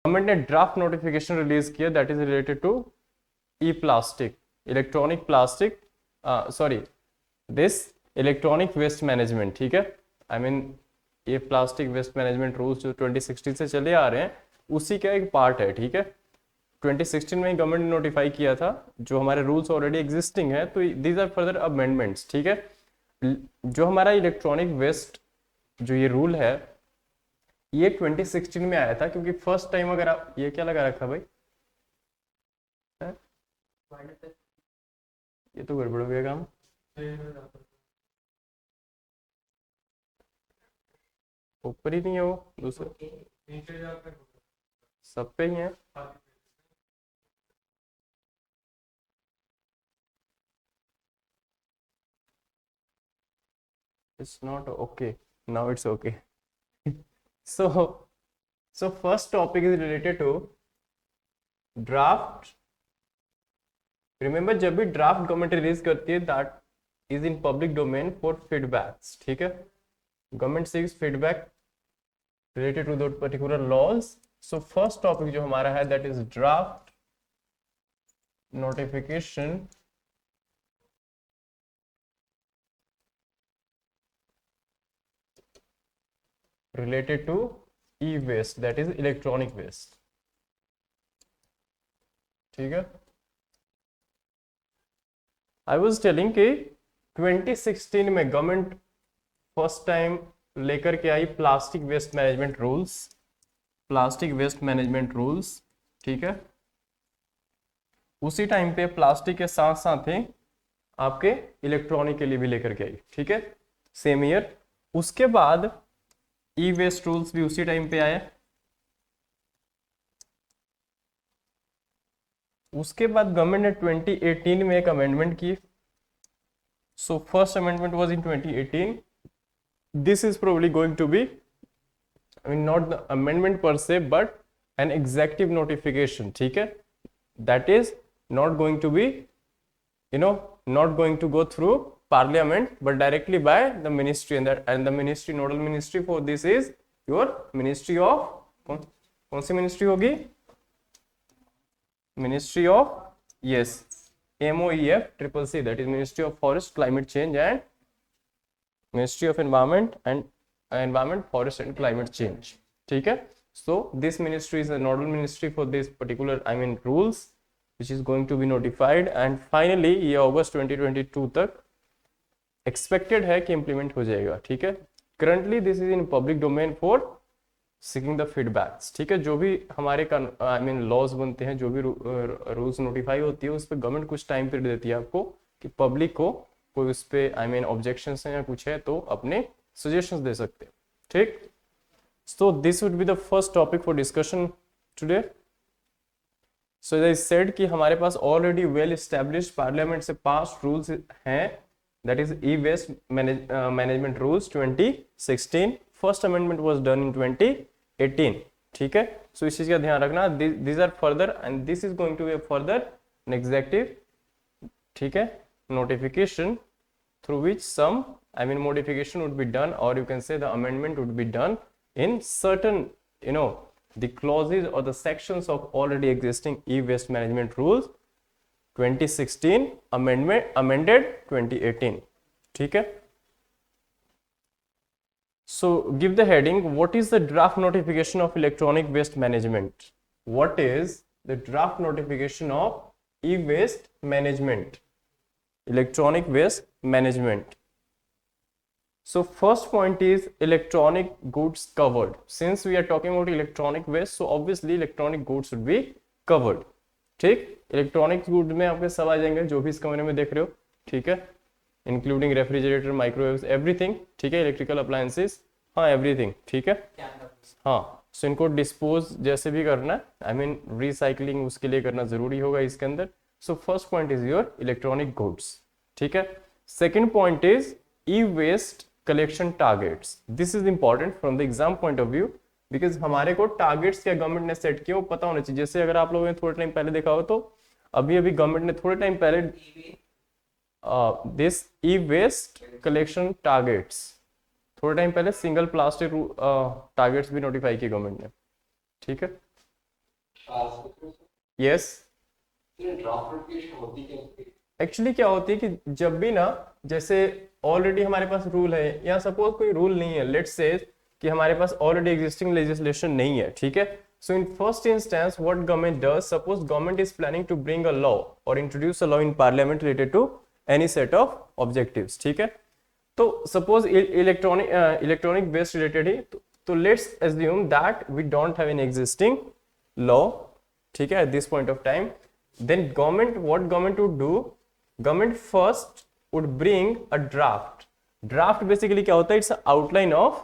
Government ने draft notification release किया that is related to e plastic, electronic plastic, sorry this electronic waste management, ठीक है। I mean ये plastic waste management rules जो 2016 से चले आ रहे हैं उसी का एक पार्ट है, ठीक है। 2016 में ही गवर्नमेंट ने नोटिफाई किया था, जो हमारे रूल्स ऑलरेडी एग्जिस्टिंग है, तो दीज आर फर्दर अमेंडमेंट्स, ठीक है। जो हमारा इलेक्ट्रॉनिक वेस्ट जो ये रूल है ये 2016 में आया था, क्योंकि फर्स्ट टाइम अगर आप ये क्या लगा रखा भाई है? ये तो गड़बड़ हो गया काम। ऊपर ही नहीं है वो, दूसरे सब पे ही है। It's not okay. Now it's okay. So, so first topic is related to draft. Remember जब भी draft गवर्नमेंट रिलीज करती है that is in public domain for feedbacks, ठीक है। Government seeks feedback related to those particular laws. So first topic जो हमारा है that is draft notification related to e-waste, that is electronic waste, ठीक है। I was telling कि 2016 में government first time लेकर के आई plastic waste management rules, plastic waste management rules, ठीक है। उसी टाइम पे प्लास्टिक के साथ साथ ही आपके इलेक्ट्रॉनिक के लिए भी लेकर के आई, ठीक है, सेम ईयर। उसके बाद ई वेस्ट रूल्स भी उसी टाइम पे आए। उसके बाद गवर्नमेंट ने 2018 में एक अमेंडमेंट की। So first amendment was in 2018। This is probably going to be, I mean not the amendment per se but an executive notification, ठीक है। That is not going to be not going to go through parliament but directly by the ministry, and the ministry, nodal ministry for this is your ministry of, कौन सी ministry होगी? Ministry of, yes, MOEF/CCC, that is Ministry of Forest, Climate Change and Ministry of Environment, Forest and Climate Change, ठीक है। So this ministry is a nodal ministry for this particular, I mean, rules which is going to be notified, and finally ये अगस्त 2022 तक expected है कि implement हो जाएगा, ठीक है। Currently this is in public domain for seeking the feedbacks, ठीक है। जो भी हमारे आई मीन लॉज बनते हैं, जो भी रूल्स नोटिफाई होती है, उस पर गवर्नमेंट कुछ टाइम पीरियड देती है आपको कि पब्लिक को कोई उस पर आई मीन ऑब्जेक्शन है या कुछ है तो अपने सजेशंस दे सकते हैं, ठीक। So this would be the first topic for discussion today. So as I said कि हमारे पास ऑलरेडी वेल एस्टेब्लिश्ड पार्लियामेंट से पास रूल्स हैं, that is e waste management rules 2016। First amendment was done in 2018, ठीक है। So इस चीज का ध्यान रखना, this are further and this is going to be further an executive, ठीक है, notification through which some I mean modification would be done, or you can say the amendment would be done in certain, the clauses or the sections of already existing e-waste management rules 2016 amended 2018, ठीक है। So give the heading, what is the draft notification of electronic waste management? What is the draft notification of e-waste management, electronic waste management? So first point is electronic goods covered. Since we are talking about electronic waste, so obviously electronic goods should be covered, ठीक। Electronic good में आपके सब आ जाएंगे जो भी इस कमरे में देख रहे हो, ठीक है, इंक्लूडिंग रेफ्रिजरेटर, माइक्रोवेव, एवरीथिंग, ठीक है, इलेक्ट्रिकल अप्लायंसेस, हाँ एवरीथिंग, ठीक है, हाँ। सो इनको डिस्पोज जैसे भी करना है, आई मीन रिसाइकलिंग उसके लिए करना जरूरी होगा इसके अंदर। So first point is your electronic goods, ठीक है। Second point is e waste collection targets. This is important from the exam point of view, because हमारे को टारगेट्स क्या गवर्नमेंट ने सेट किए वो पता होना चाहिए। जैसे अगर आप लोगों ने थोड़े टाइम पहले देखा हो तो अभी गवर्नमेंट ने थोड़े टाइम पहले this e waste collection targets, थोड़े टाइम पहले सिंगल प्लास्टिक टारगेट्स भी नोटिफाई किए गवर्नमेंट ने, ठीक है। यस ड्राफ्ट नोटिफिकेशन होती क्या? एक्चुअली क्या होती है कि जब भी ना, जैसे ऑलरेडी हमारे पास रूल है, या सपोज कोई रूल नहीं है, लेट्स से कि हमारे पास ऑलरेडी एग्जिस्टिंग लेजिस्लेशन नहीं है, ठीक है. So in first instance what government does, suppose government is planning to bring a law और introduce a law in parliament related to any set of objectives, ठीक है. तो सपोज इलेक्ट्रॉनिक वेस्ट रिलेटेड ही, तो let's assume that we don't have an existing law, ठीक है, at this point of time. Then what government would do, government first would bring a draft basically क्या होता है, it's an outline of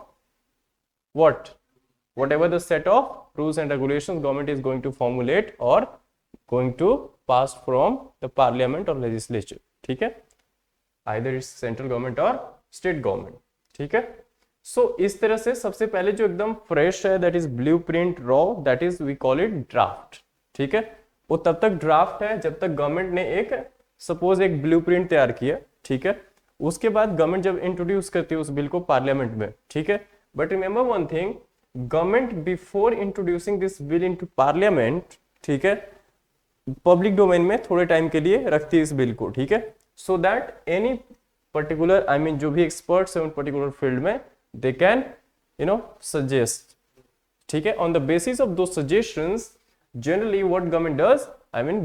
whatever the set of rules and regulations government is going to formulate or going to pass from the parliament or legislature, ठीक है, either it's central government or state government, ठीक है. so इस तरह से सबसे पहले जो एकदम फ्रेश है, that is blueprint raw, that is we call it draft, ठीक है. वो तब तक ड्राफ्ट है जब तक गवर्नमेंट ने सपोज एक ब्लूप्रिंट तैयार किया, ठीक है. उसके बाद गवर्नमेंट जब इंट्रोड्यूस करती है उस बिल को पार्लियामेंट में, ठीक है. But remember one thing, government before introducing this bill into parliament, ठीक है, पब्लिक डोमेन में थोड़े टाइम के लिए रखती है इस बिल को, ठीक है, सो दैट एनी पर्टिकुलर जो भी एक्सपर्ट्स है उन पर्टिकुलर फील्ड में, दे कैन सजेस्ट, ठीक है. ऑन द बेसिस ऑफ दो suggestions, generally what government does,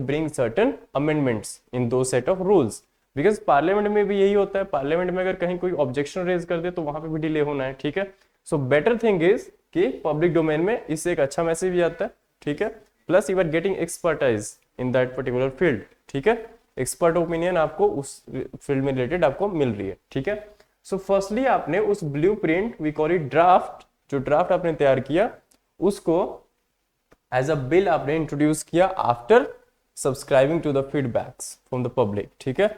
bring certain amendments in those set of rules, because parliament में भी यही होता है. parliament में अगर कहीं कोई objection raise कर दे तो वहां पे भी डिले होना है, ठीक है. so better thing is कि public domain में इससे एक अच्छा मैसेज भी आता है, ठीक है, plus you are getting expertise in that particular field, ठीक है. एक्सपर्ट ओपिनियन आपको उस फील्ड में रिलेटेड आपको मिल रही है, ठीक है. सो फर्स्टली आपने उस blueprint, we call it draft, जो ड्राफ्ट आपने तैयार किया उसको एज अ बिल आपने इंट्रोड्यूस किया after subscribing to the feedbacks from the public, ठीक है.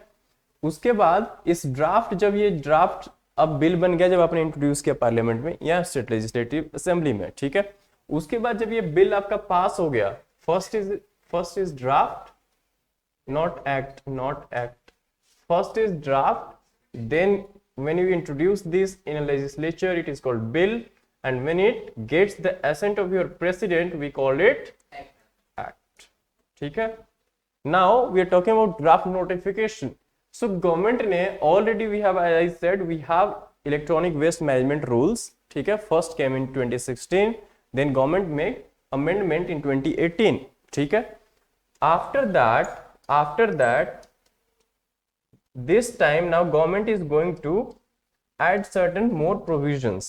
उसके बाद इस ड्राफ्ट, जब ये ड्राफ्ट अब बिल बन गया, जब आपने इंट्रोड्यूस किया पार्लियामेंट में या स्टेट लेजिस्लेटिव असेंबली में, ठीक है. उसके बाद जब ये बिल आपका पास हो गया, first is draft, not act, first is draft, then when you introduce this in a legislature it is called bill, and when it gets the assent of your president we call it act, ठीक है. now we are talking about draft notification. so government ने already we have, as I said, we have electronic waste management rules, ठीक है. first came in 2016, then government made amendment in 2018, ठीक है. after that this time now government is going to add certain more provisions.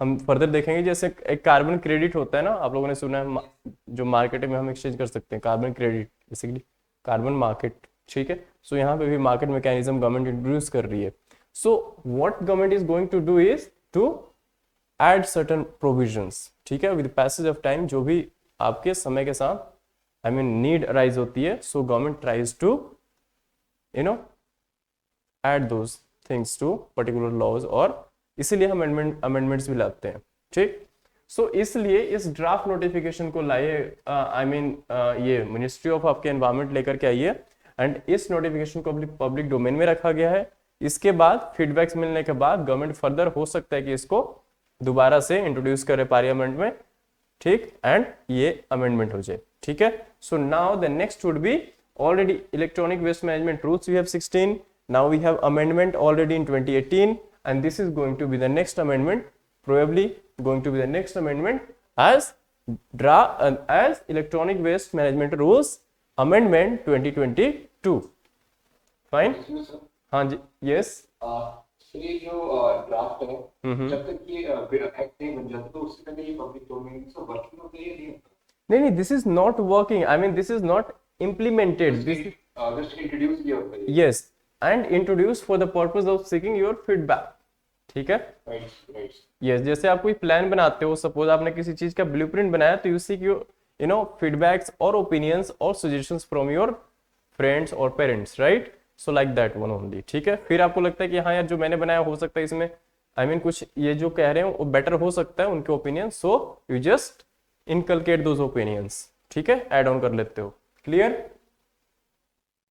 हम further देखेंगे, जैसे एक carbon credit होता है ना, आप लोगों ने सुना है, जो मार्केट में हम एक्सचेंज कर सकते हैं, carbon credit basically carbon market, ठीक है. सो यहाँ पे भी मार्केट मैकेनिज्म गवर्नमेंट इंट्रोड्यूस कर रही है. So what government is going to do is to add certain provisions, ठीक है, विद पैसेज ऑफ टाइम, जो भी आपके समय के साथ नीड अराइज होती है. So government tries to add those things to particular laws, और इसीलिए हम अमेंडमेंट्स भी लाते हैं, ठीक. सो इसलिए इस ड्राफ्ट नोटिफिकेशन को लाइए, ये मिनिस्ट्री ऑफ आपके एनवायरमेंट लेकर के आइए, एंड इस नोटिफिकेशन को पब्लिक डोमेन में रखा गया है. इसके बाद फीडबैक्स मिलने के बाद गवर्नमेंट फर्दर हो सकता है कि इसको दोबारा से इंट्रोड्यूस करे पार्लियामेंट में, ठीक, एंड ये अमेंडमेंट हो जाए, ठीक है. So now the next would be already electronic waste management rules we have 16, now we have amendment already in 2018, and this is going to be the next amendment, probably going to be the next amendment as electronic waste management rules amendment 2022. fine. हाँ जी, yes. ये जो draft है, जब तक ये act नहीं बन जाता तो उससे पहले ये पब्लिक डोमेन से वर्किंग होती है. नहीं, this is not working, this is not implemented, this is just introduced here. yes, and introduced for the purpose of seeking your feedback, ठीक है. right. yes, जैसे आप कोई प्लान बनाते हो, सपोज आपने किसी चीज का ब्लूप्रिंट बनाया, तो यू सीक योर फीडबैक्स और ओपिनियंस और सजेशंस फ्रॉम योर फ्रेंड्स और parents, right. So like that one only, ठीक है. फिर आपको लगता है कि हाँ यार, जो मैंने बनाया हो सकता है इसमें कुछ ये जो कह रहे हैं वो बेटर हो सकता है, उनके opinion, so you just inculcate those opinions, ठीक है, एड ऑन कर लेते हो. Clear?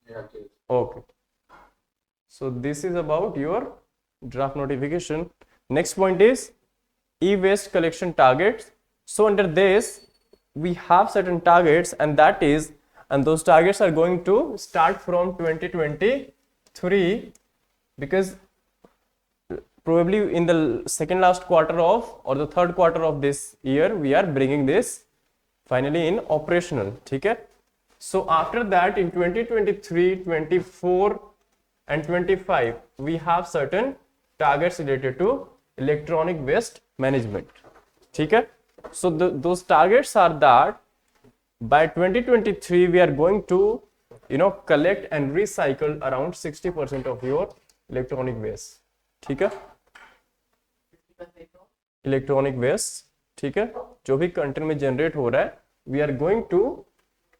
Yeah. Okay. So this is about your draft notification. Next point is e-waste collection targets. So under this, we have certain targets, and that is, and those targets are going to start from 2023, because probably in the second last quarter of or the third quarter of this year we are bringing this finally in operational. ठीक है. So after that in 2023, 24 and 25 we have certain targets related to electronic waste management. ठीक है. So those targets are that by 2023 we are going to collect and recycle around 60% of your electronic waste. ठीक है. Electronic waste, ठीक है, जो भी content में generate हो रहा है, we are going to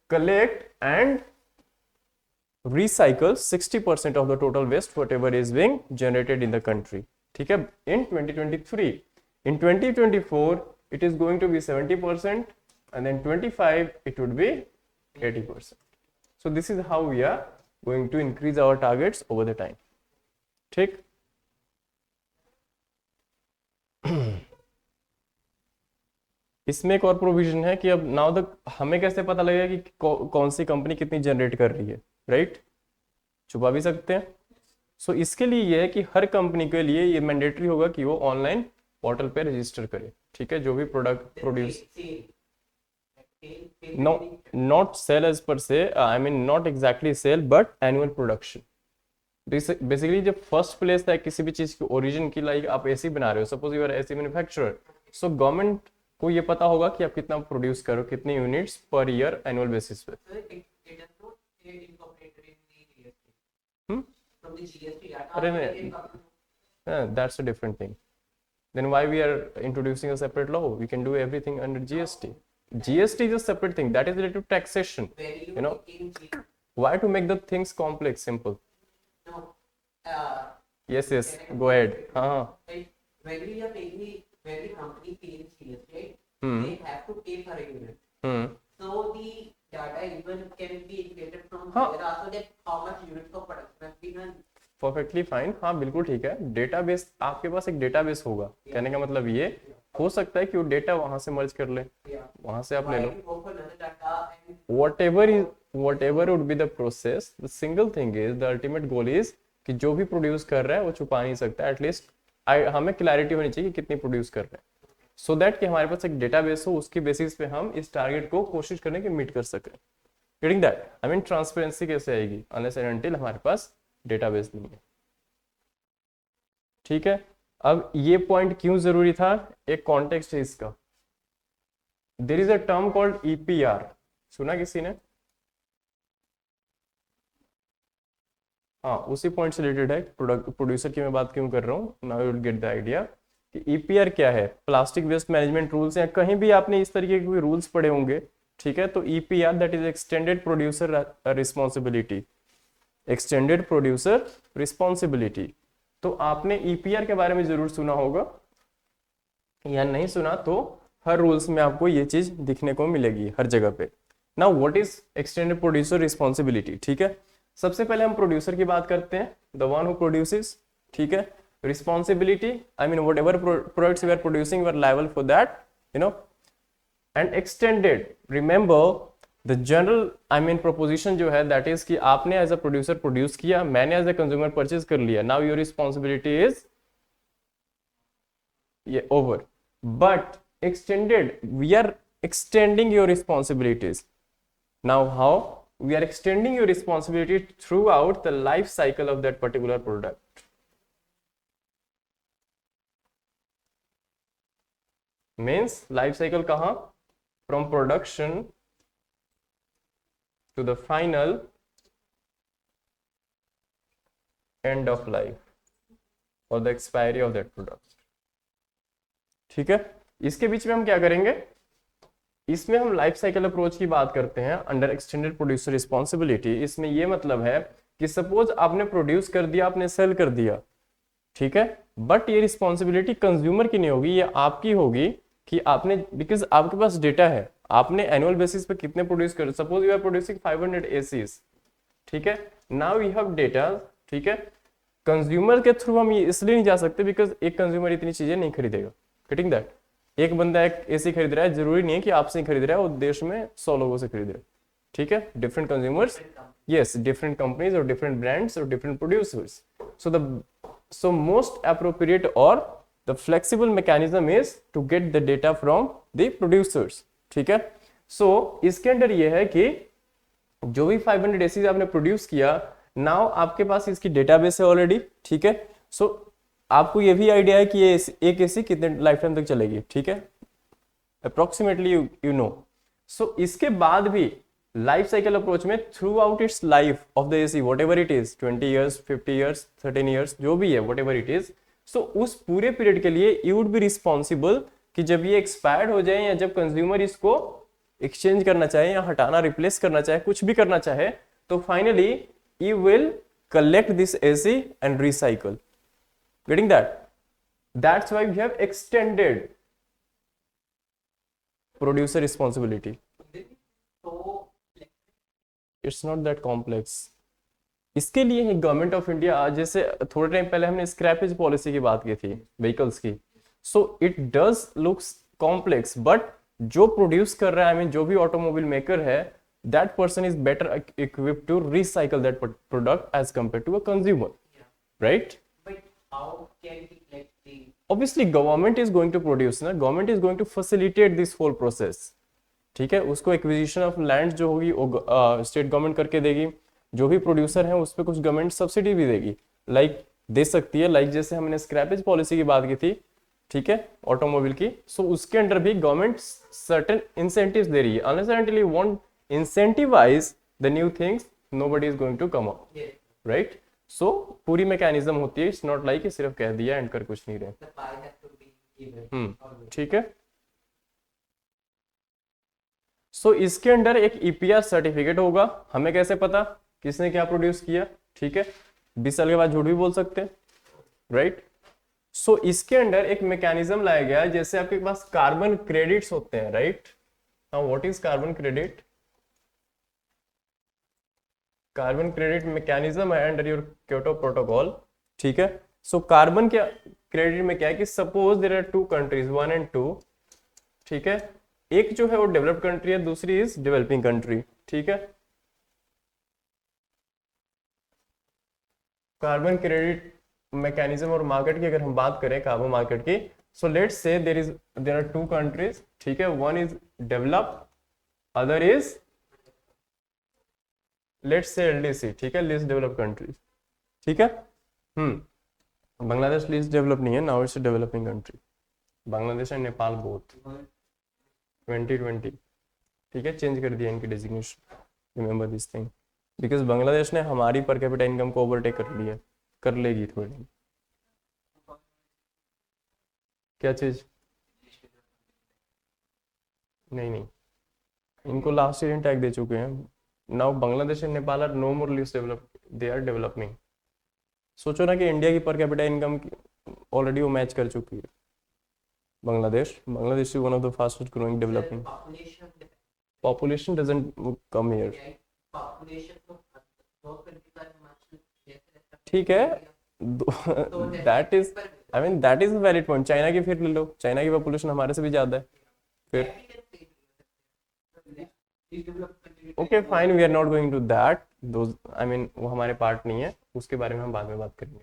collect and recycle 60% of the total waste whatever is being generated in the country. ठीक है, in 2023. In 2024 it is going to be 70% and then 25 it would be 80%. So this is how we are going to increase our targets over the time. ठीक. इसमें एक और provision है कि अब now तक हमें कैसे पता लगेगा कि कौन सी कंपनी कितनी जनरेट कर रही है, राइट? छुपा भी सकते हैं. सो इसके लिए ये है कि हर कंपनी के लिए ये मैंडेटरी होगा कि वो ऑनलाइन पोर्टल पे रजिस्टर करे. ठीक है, जो भी product produce, not sale as per se, I mean not exactly sale but annual production. Basically जब फर्स्ट प्लेस है किसी भी चीज की ओरिजिन की, लाइक आप एसी बना रहे हो, suppose you R AC manufacturer, so government को ये पता होगा कि आप कितना प्रोड्यूस करो, कितने units per year annual basis पे. अरे नहीं, that's a different thing. Then why we are introducing a separate law? We can do everything under GST. GST is a separate thing that is related to taxation. Why to make the things complex? Simple. No. Yes. Go ahead. When we are paying when the company pays GST, right? They have to pay per unit. So the data even can be integrated from there also, that how much units of production has been done. Perfectly fine. हाँ बिल्कुल ठीक है. Database, आपके पास एक database होगा. कहने का मतलब ये हो सकता है कि वो डेटा वहां से मर्ज कर ले, वहां से आप ले लो. whatever would be the process, the single thing is, the ultimate goal is कि जो भी प्रोड्यूस कर रहा है वो छुपा नहीं सकता. एटलीस्ट हमें क्लैरिटी होनी चाहिए कि कितनी प्रोड्यूस कर रहे हैं, सो दैट कि हमारे पास एक डेटाबेस हो, उसकी बेसिस पे हम इस टारगेट को कोशिश करने की मीट कर सकें. Getting that? I mean transparency कैसे आएगी अनलेस एंड अनटिल हमारे पास डेटाबेस नहीं है. ठीक है. अब ये पॉइंट क्यों जरूरी था? एक कॉन्टेक्स्ट है इसका. There is a term called EPR. सुना किसी ने? हाँ, उसी पॉइंट से रिलेटेड है. प्रोड्यूसर की मैं बात क्यों कर रहा हूँ, now you will get the idea कि ईपीआर क्या है. प्लास्टिक वेस्ट मैनेजमेंट रूल्स, या कहीं भी आपने इस तरीके के कोई रूल्स पढ़े होंगे. ठीक है, तो EPR that is extended producer responsibility. Extended producer responsibility. तो आपने ईपीआर के बारे में जरूर सुना होगा, या नहीं सुना तो हर रूल्स में आपको ये चीज दिखने को मिलेगी हर जगह पे. Now what is extended producer responsibility? ठीक है, सबसे पहले हम प्रोड्यूसर की बात करते हैं, द वन हु प्रोड्यूसेस. ठीक है, responsibility, I mean whatever products we are producing we are liable for that, and extended, remember the general, I mean proposition जो है दैट इज कि आपने एज अ प्रोड्यूसर प्रोड्यूस किया, मैंने as a consumer purchase कर लिया, now your responsibility is ये over. But extended, we are extending your responsibilities. Now how? We are extending your responsibility throughout the life cycle of that particular product. Means life cycle kahan? From production to the final end of life or the expiry of that product. ठीक है, इसके बीच में हम क्या करेंगे? इसमें हम life cycle approach की बात करते हैं अंडर एक्सटेंडेड प्रोड्यूसर रिस्पॉन्सिबिलिटी. इसमें यह मतलब है कि सपोज आपने प्रोड्यूस कर दिया, आपने सेल कर दिया, ठीक है, बट ये रिस्पॉन्सिबिलिटी कंज्यूमर की नहीं होगी, ये आपकी होगी कि आपने, बिकॉज आपके पास डेटा है, आपने एनुअल बेसिस पे कितने प्रोड्यूस कर, suppose you are producing 500 ACs. ठीक है, नाउ यू हैव डेटा. ठीक है, कंज्यूमर के थ्रू हम ये इसलिए नहीं जा सकते बिकॉज एक कंज्यूमर इतनी चीजें नहीं खरीदेगा. Getting that? एक बंदा एक एसी खरीद रहा है, जरूरी नहीं है कि आपसे ही खरीद रहा है, वो देश में 100 लोगों से खरीद रहा है, ठीक है, different consumers, yes, different companies or different brands or different producers. So most appropriate or the flexible mechanism is to get the data from the producers, ठीक है. So इसके अंदर ये है कि जो भी 500 एसीज आपने प्रोड्यूस किया, नाउ आपके पास इसकी डेटाबेस है ऑलरेडी, ठीक है. सो आपको ये भी आइडिया है कि ये एक एसी कितने लाइफ टाइम तक चलेगी, ठीक है, अप्रोक्सीमेटली यू नो. सो इसके बाद भी लाइफ साइकिल अप्रोच में through out it's life of the AC what ever it is 20 years 50 years 13 years जो भी है वॉट एवर इट इज, सो उस पूरे पीरियड के लिए यू वुड बी रिस्पॉन्सिबल कि जब ये एक्सपायर्ड हो जाए या जब कंज्यूमर इसको एक्सचेंज करना चाहे या हटाना रिप्लेस करना चाहे कुछ भी करना चाहे, तो finally you will collect this AC and recycle. Getting that? That's why we have extended producer responsibility. It's not that complex. इसके लिए ही गवर्नमेंट ऑफ इंडिया, जैसे थोड़े टाइम पहले हमने स्क्रैपेज पॉलिसी की बात की थी व्हीकल्स की, so it does looks complex, but जो प्रोड्यूस कर रहा है, आई मीन जो भी ऑटोमोबाइल मेकर है, that person is better equipped to recycle that product as compare to a consumer, right? Obviously government is going to produce ना, government is going to facilitate this whole process, ठीक है. उसको acquisition of land जो होगी वो state government करके देगी, जो भी प्रोड्यूसर है उस पर कुछ गवर्नमेंट सब्सिडी भी देगी, लाइक दे सकती है, लाइक जैसे हमने स्क्रैपेज पॉलिसी की बात की थी, ठीक है, ऑटोमोबाइल की. सो उसके अंडर भी गवर्नमेंट सर्टेन इंसेंटिव्स दे रही है. Unless and until you want incentivize the new things, nobody is going to come up, right? So पूरी मैकेनिज्म होती है, इट्स नॉट लाइक सिर्फ कह दिया एंड कर कुछ नहीं रहे. ठीक है. सो इसके अंदर एक ईपीआर सर्टिफिकेट होगा. हमें कैसे पता किसने क्या प्रोड्यूस किया, ठीक है, 20 साल के बाद झूठ भी बोल सकते हैं, राइट? सो इसके अंदर एक मैकेनिज्म लाया गया है, जैसे आपके पास कार्बन क्रेडिट्स होते हैं, right? Now what is carbon credit? Carbon credit mechanism है अंडर योर क्योटो प्रोटोकॉल, ठीक है. सो कार्बन क्या क्रेडिट में क्या है कि suppose there are two countries 1 and 2, ठीक है, एक जो है वो डेवलप्ड कंट्री है, दूसरी इज डेवलपिंग कंट्री, ठीक है. कार्बन क्रेडिट मैकेनिज्म और मार्केट की अगर हम बात करें, कार्बन मार्केट की, so let's say there are two countries, ठीक है, one is developed, other is let's say LDC, ठीक है, लीस्ट डेवलप्ड कंट्रीज, ठीक है. बांग्लादेश लीस्ट डेवलप नहीं है, now it's developing country. Bangladesh and Nepal both 2020, ठीक है, चेंज कर दिया इनकी designation. Remember this thing, because Bangladesh ने हमारी पर कैपिटा इनकम को ओवरटेक कर लिया, कर लेगी थोड़ी. क्या चीज? नहीं, इनको लास्ट ईयर टैग दे चुके हैं. Now Bangladesh and Nepal are no more least develop, they are developing. सोचो ना कि इंडिया की पर कैपिटा इनकम ऑलरेडी वो मैच कर चुकी है Bangladesh is one of the fastest growing developing. Population doesn't come here, ठीक है. That is, I mean that is valid point. China की फिर ले लो, चाइना की पॉपुलेशन हमारे से भी ज्यादा है. फिर okay fine, we are not going to that, those I mean वो हमारे पार्ट नहीं है, उसके बारे में हम बाद में बात करेंगे,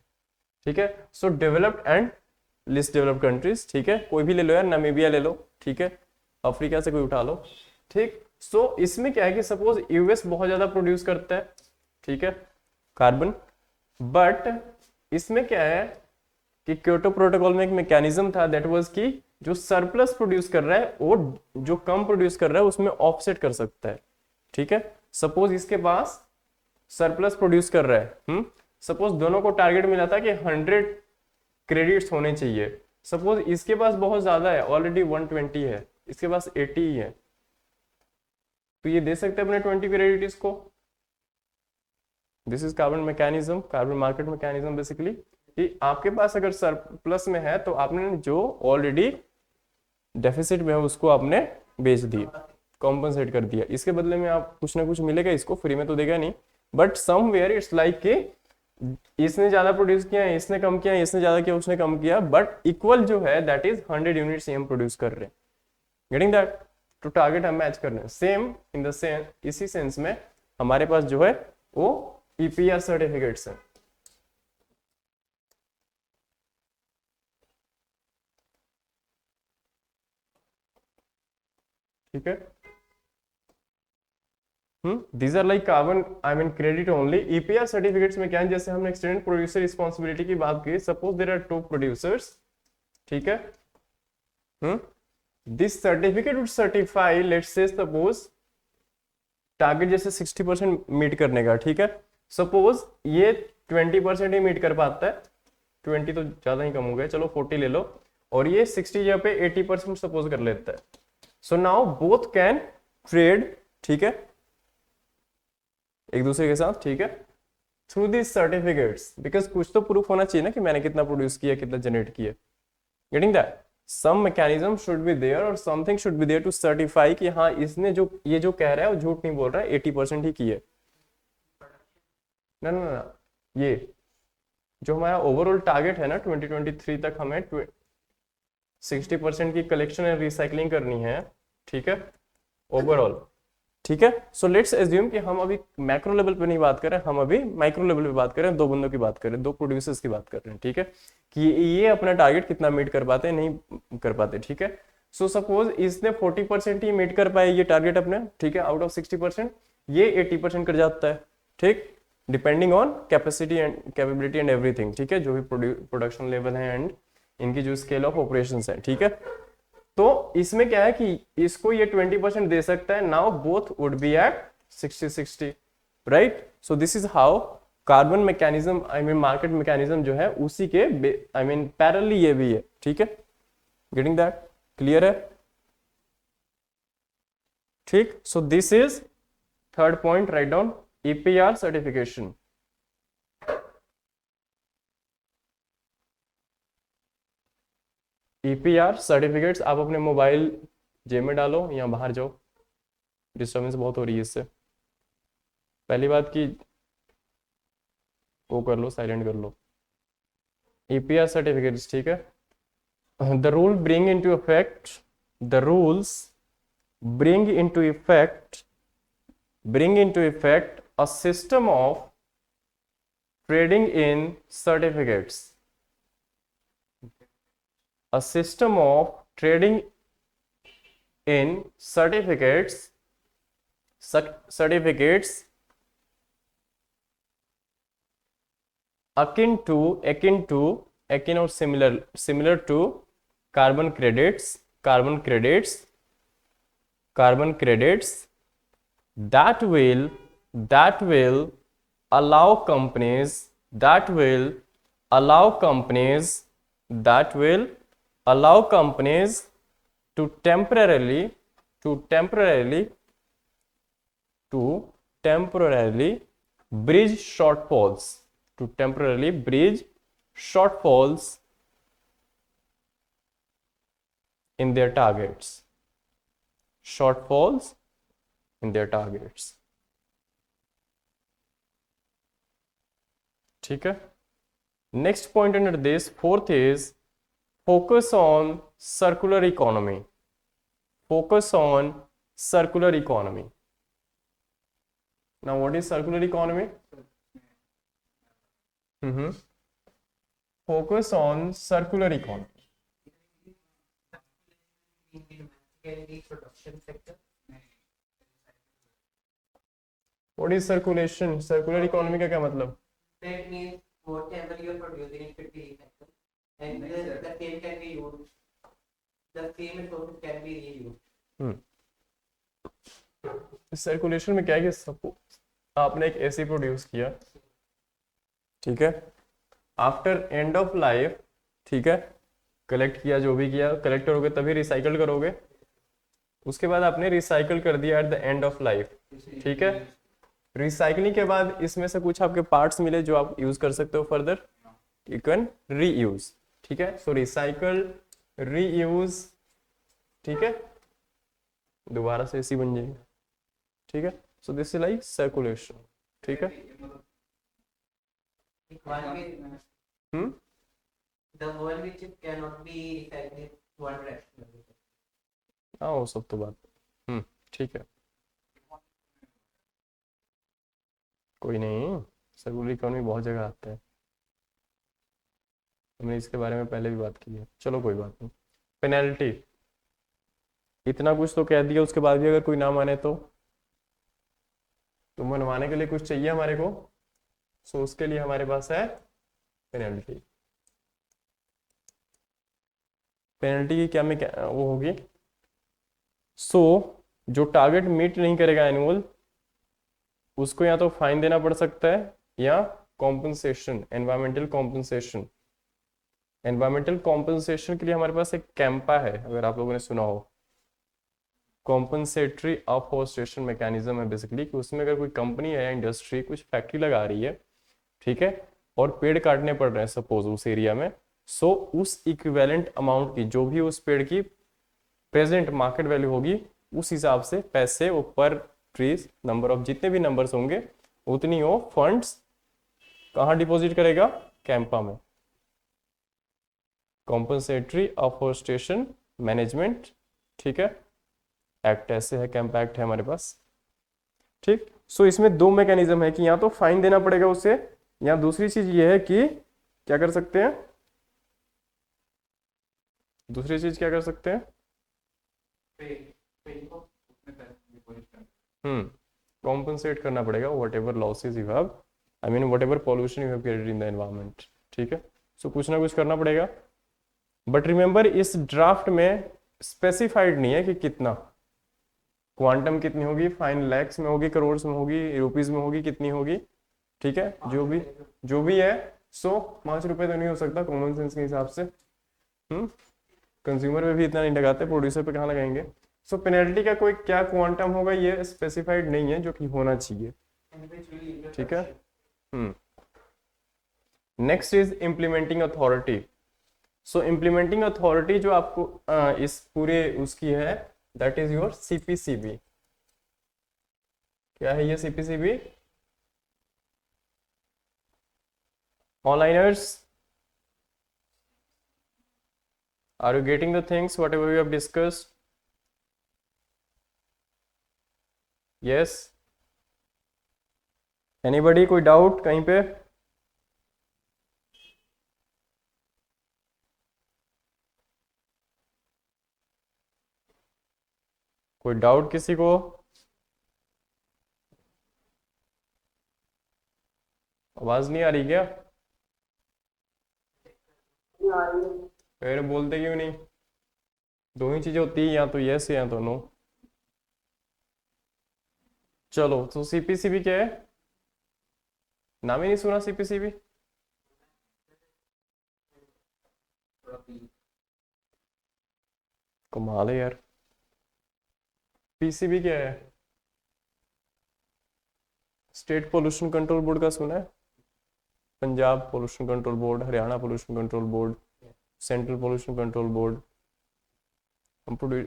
ठीक है. So developed and least developed countries, ठीक है, कोई भी ले लो यार, नामीबिया ले लो, ठीक है, अफ्रीका से कोई उठा लो, ठीक. सो इसमें क्या है कि सपोज यूएस बहुत ज्यादा प्रोड्यूस करता है, ठीक है, कार्बन, बट इसमें क्या है कि क्योटो प्रोटोकॉल में एक मैकेनिज्म था, दैट वाज कि जो सरप्लस प्रोड्यूस कर रहा है वो जो कम प्रोड्यूस कर रहा है उसमें ऑफसेट कर सकता है, ठीक है. सपोज इसके पास सरप्लस प्रोड्यूस कर रहा है, सपोज दोनों को टारगेट मिला था कि 100 क्रेडिट्स होने चाहिए. सपोज इसके पास बहुत ज्यादा है, ऑलरेडी 120 है, इसके पास 80 ही है, तो ये दे सकते हैं अपने 20 क्रेडिट इसको. This is carbon mechanism, carbon market mechanism basically, कि आपके पास अगर सरप्लस में है तो आपने जो ऑलरेडी डेफिसिट में है उसको आपने बेच दिया, कॉम्पनसेट कर दिया. इसके बदले में आप कुछ ना कुछ मिलेगा, इसको फ्री में तो देगा नहीं, बट समवेयर इट्स लाइक कि इसने ज्यादा प्रोड्यूस किया, इसने कम किया, इसने ज्यादा किया, उसने कम किया, बट इक्वल जो है दैट इज 100 यूनिट्स ही हम प्रोड्यूस कर रहे हैं। Getting that? तो टारगेट हम मैच कर रहे हैं। सेम इन द सेम, इसी सेंस में हमारे पास जो है वो ईपीआर सर्टिफिकेट्स है। ठीक है, these are like carbon I mean credit only. EPR certificates में क्या है, जैसे हमने एक्सटेंडेड प्रोड्यूसर रिस्पॉन्सिबिलिटी की बात की, सपोज देयर आर 2 प्रोड्यूसर्स, ठीक है, this certificate would certify, let's say suppose target जैसे 60% मीट करने का, ठीक है, सपोज ये 20% ही मीट कर पाता है, 20 तो ज्यादा ही कम हो गया, चलो 40 ले लो, और ये 60 जगह पे 80% सपोज कर लेता है। So now both can trade, ठीक है, एक दूसरे के साथ, ठीक है, थ्रू दिस सर्टिफिकेट्स, बिकॉज कुछ तो प्रूफ होना चाहिए ना कि मैंने कितना प्रोड्यूस किया, कितना जनरेट किया। Getting that? Some mechanism should be there और something should be there to certify कि हाँ इसने जो ये जो कह रहा है वो झूठ नहीं बोल रहा है, 80% ही किया। ना ना ना, ये जो हमारा ओवरऑल टारगेट है ना 2023 तक हमें 60% की कलेक्शन एंड रिसाइकलिंग करनी है, ठीक है, ओवरऑल, ठीक है। सो लेट्स एज्यूम कि हम अभी मैक्रो लेवल पे नहीं बात कर रहे हैं, हम अभी माइक्रो लेवल पे बात कर रहे हैं, 2 बंदों की बात कर रहे हैं, 2 प्रोड्यूसर्स की बात कर रहे हैं, ठीक है, कि ये अपना टारगेट कितना मीट कर पाते हैं, नहीं कर पाते, ठीक है। सो सपोज इसने 40% ही मीट कर पाए ये टारगेट अपने, ठीक है, आउट ऑफ 60%, ये 80% कर जाता है, ठीक, depending on capacity and capability and everything, ठीक है, जो भी प्रोडक्शन लेवल है एंड इनकी जो स्केल ऑफ ऑपरेशंस है, ठीक है। तो इसमें क्या है कि इसको ये 20% दे सकता है, now both would be at 60-60, right. So this is how carbon mechanism, I mean market mechanism जो है उसी के आई मीन पैरेलली ये भी है, ठीक है। Getting that? क्लियर है? ठीक। So this is third point, write down EPR certification. EPR certificates आप अपने मोबाइल जेब में डालो या बाहर जाओ, डिस्टर्बेंस बहुत हो रही है इससे। पहली बात की वो कर लो, साइलेंट कर लो। ईपीआर सर्टिफिकेट्स, ठीक है। The rule bring into effect, the rules bring into effect a system of trading in certificates, a system of trading in certificates akin or similar to carbon credits that will allow companies to temporarily bridge shortfalls in their targets. ठीक है। Next point under this, fourth is focus on circular economy. Now what is circular economy? Focus on circular economy. What is circulation? Circular economy का क्या मतलब? That means whatever you are producing it should be recycled, and the same can be used. The same resources can be reused. Circulation में क्या है कि suppose आपने एक AC produce किया, ठीक है, आफ्टर एंड ऑफ लाइफ, ठीक है, कलेक्ट किया, जो भी किया कलेक्ट करोगे तभी रिसाइकल करोगे, उसके बाद आपने रिसाइकल कर दिया at the end of life, ठीक है। रिसाइकलिंग के बाद इसमें से कुछ आपके पार्ट्स मिले जो आप यूज कर सकते हो फर्दर, यू कैन रीयूज, ठीक है। सो रिसाइकल, रीयूज, ठीक है, दोबारा से एसी बन जाएगी, ठीक है। So this is like circulation, ठीक है। One way, hmm the one which cannot be recycled one direction. हाँ वो सब तो बात ठीक है, कोई नहीं, सर्कुलर इकोनॉमी बहुत जगह आता है, हमने इसके बारे में पहले भी बात की है, चलो कोई बात नहीं। पेनल्टी, इतना कुछ तो कह दिया, उसके बाद भी अगर कोई ना माने तो मनवाने के लिए कुछ चाहिए हमारे को, सो उसके लिए हमारे पास है पेनल्टी। पेनल्टी की क्या में क्या वो होगी, सो जो टारगेट मीट नहीं करेगा एनुअल, उसको या तो फाइन देना पड़ सकता है या compensation, environmental compensation. Environmental compensation के लिए हमारे पास एक कैंपा है, अगर आप लोगों ने सुना हो, कॉम्पनसेटरी अफॉरेस्टेशन मैकेनिज्म है बेसिकली, कि उसमें अगर कोई कंपनी है या इंडस्ट्री कुछ फैक्ट्री लगा रही है, ठीक है, और पेड़ काटने पड़ रहे हैं सपोज उस एरिया में, सो उस इक्विवेलेंट अमाउंट की, जो भी उस पेड़ की प्रेजेंट मार्केट वैल्यू होगी, उस हिसाब से पैसे वो पर ट्रीज, नंबर ऑफ जितने भी नंबर्स होंगे उतनी वो फंड्स कहाँ डिपॉजिट करेगा, कैंपा में। कॉम्पनसेटरी अफॉरेस्टेशन मैनेजमेंट, ठीक है, एक्ट ऐसे है, कैंपा एक्ट है हमारे पास, ठीक। सो इसमें दो मैकेनिज्म है कि या तो फाइन देना पड़ेगा उसे, या दूसरी चीज ये है कि क्या कर सकते हैं, दूसरी चीज क्या कर सकते हैं, कॉम्पनसेट करना पड़ेगा what ever losses you have, I mean what ever pollution you have created in the environment, ठीक है। सो कुछ ना कुछ करना पड़ेगा, बट रिमेंबर इस ड्राफ्ट में स्पेसिफाइड नहीं है कि कितना, क्वांटम कितनी होगी, फाइन लैक्स में होगी, करोड़ में होगी, रुपीज में होगी, कितनी होगी, ठीक है, जो भी है। सो 5 रुपए तो नहीं हो सकता कॉमन सेंस के हिसाब से, कंज्यूमर पे भी इतना नहीं लगाते, प्रोड्यूसर पे कहाँ लगाएंगे। सो पेनल्टी का कोई क्या क्वांटम होगा ये स्पेसिफाइड नहीं है, जो कि होना चाहिए, ठीक है। Next is implementing authority. So implementing authority जो आपको इस पूरे उसकी है, दैट इज योर सीपीसीबी। क्या है ये CPCB, onliners, are you getting the things whatever we have discussed? Yes, anybody, कोई डाउट कहीं पे? कोई डाउट किसी को? आवाज नहीं आ रही क्या? फिर बोलते क्यों नहीं? दो ही चीजें होती है, या तो यस या तो नो। चलो, तो सीपीसीबी क्या है, नाम ही नहीं सुना सीपीसीबी? कमाल है यार। पीसीबी क्या है? स्टेट पोल्यूशन कंट्रोल बोर्ड का सुना है? Punjab pollution control board, Haryana pollution control board, central pollution control board.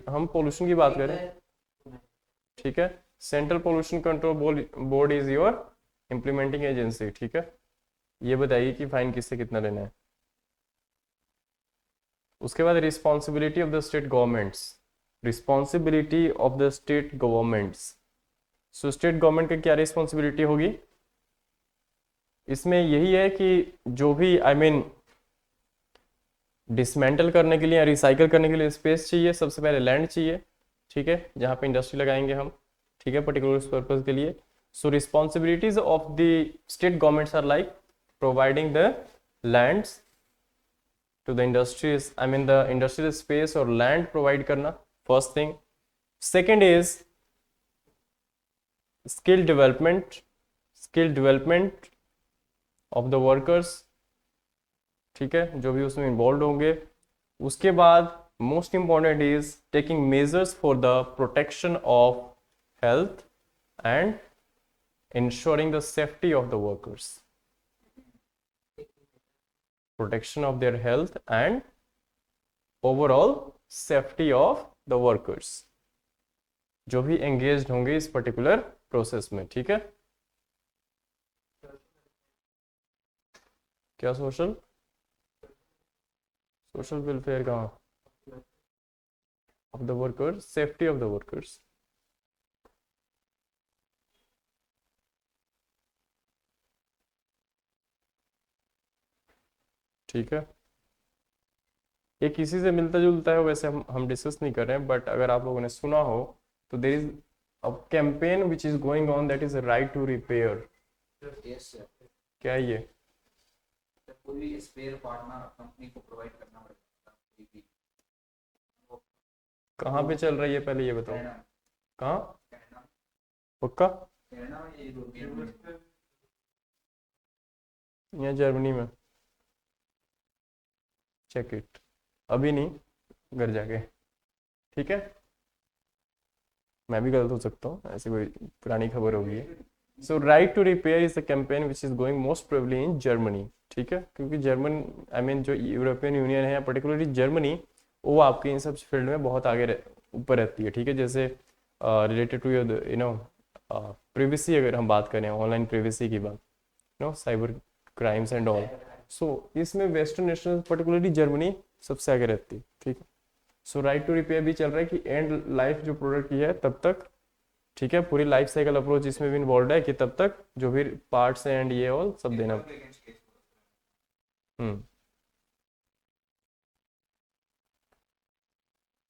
हम पोल्यूशन की बात करें, ठीक है। Central pollution control board is your implementing agency, ठीक है। ये बताइए कि फाइन किससे कितना लेना है। उसके बाद responsibility of the state governments, responsibility of the state governments. So state government की क्या रिस्पॉन्सिबिलिटी होगी इसमें? यही है कि जो भी आई मीन डिसमेंटल करने के लिए या रिसाइकल करने के लिए स्पेस चाहिए, सबसे पहले लैंड चाहिए, ठीक है, जहाँ पे इंडस्ट्री लगाएंगे हम, ठीक है, पर्टिकुलर पर्पज के लिए। So responsibilities of the state governments are like providing the lands to the industries, I mean the industrial space और लैंड प्रोवाइड करना, first thing. Second is skill development of the workers, ठीक है, जो भी उसमें involve होंगे। उसके बाद most important is taking measures for the protection of health and ensuring the safety of the workers, protection of their health and overall safety of the workers जो भी एंगेज्ड होंगे इस पर्टिकुलर प्रोसेस में, ठीक है। क्या सोशल सोशल वेलफेयर कहाँ? Of the workers, safety of the workers. ठीक है, ये किसी से मिलता जुलता है, वैसे हम डिस्कस नहीं कर रहे हैं, बट अगर आप लोगों ने सुना हो तो there is a campaign which is going on, that is right to repair. Yes sir, क्या है ये? कोई स्पेयर पार्ट ना कंपनी को प्रोवाइड करना पड़ेगा। कहाँ पे चल रही है पहले ये बताओ, कनाडा, कहाँ? कनाडा, पक्का? कनाडा में ये यूरोपियन यूनियन। या जर्मनी में? चेक इट, अभी नहीं, घर जाके। ठीक है, मैं भी गलत हो सकता हूँ, ऐसी कोई पुरानी खबर होगी। So right to repair is the campaign which is going most probably in Germany. ठीक है, क्योंकि जर्मन आई मीन जो यूरोपियन यूनियन है, पर्टिकुलरली जर्मनी, वो आपके इन सब फील्ड में बहुत आगे ऊपर रहती है। ठीक है, जैसे related to your you know privacy, अगर हम बात करें ऑनलाइन प्रिवेसी की बात, no cyber crimes and all, so इसमें वेस्टर्न नेशनल पर्टिकुलरली जर्मनी सबसे आगे रहती है। ठीक है, सो राइट टू रिपेयर भी चल रहा है कि एंड लाइफ जो प्रोडक्ट की है तब तक, ठीक है, पूरी लाइफ साइकिल अप्रोच इसमें भी इन्वॉल्व है कि तब तक जो भी पार्ट्स एंड ये ऑल सब देना।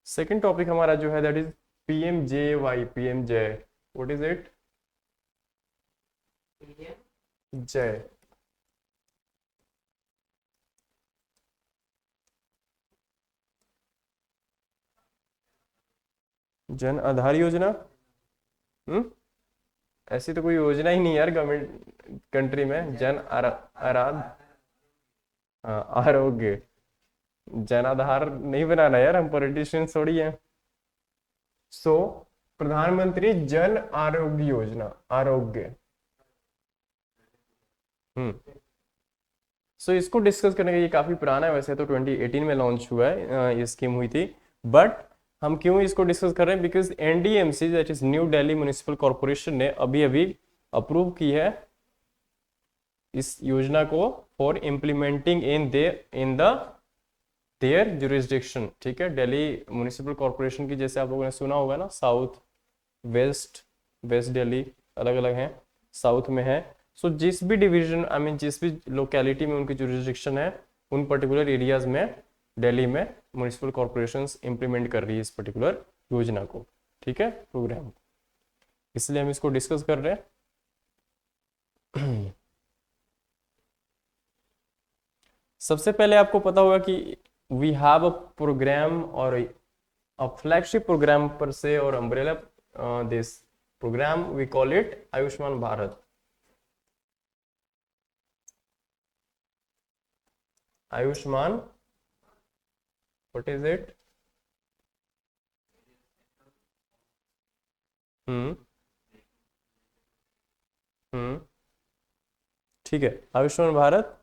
सेकंड टॉपिक हमारा जो है that is PMJY। PMJ, what is it? जय, जन आधार योजना। ऐसी तो कोई योजना ही नहीं यार गवर्नमेंट कंट्री में। जन आराध हाँ, आरोग्य, जन आधार नहीं बनाना यार, हम पॉलिटिशियंस थोड़ी हैं। सो प्रधानमंत्री जन आरोग्य योजना, आरोग्य। सो इसको डिस्कस करने का, ये काफी पुराना है वैसे तो, 2018 में लॉन्च हुआ है, ये स्कीम हुई थी। बट हम क्यों इसको डिस्कस कर रहे हैं? Because NDMC that is new Delhi municipal corporation ने अभी अभी अप्रूव की है इस योजना को for implementing in their jurisdiction. ठीक है, दिल्ली म्युनिसिपल कॉर्पोरेशन की, जैसे आप लोगों ने सुना होगा ना, साउथ, वेस्ट, वेस्ट दिल्ली अलग अलग हैं, साउथ में है। सो जिस भी डिवीजन आई मीन जिस भी लोकेलिटी में उनकी जुरिस्डिक्शन है, उन पर्टिकुलर एरियाज में दिल्ली में म्युनिसिपल कॉर्पोरेशंस इंप्लीमेंट कर रही है इस पर्टिकुलर योजना को। ठीक है, प्रोग्राम, इसलिए हम इसको डिस्कस कर रहे हैं। सबसे पहले आपको पता होगा कि वी हैव अ प्रोग्राम और अ फ्लैगशिप प्रोग्राम पर से, और umbrella this program we call it Ayushman Bharat. Ayushman, what is it? ठीक है, आयुष्मान भारत।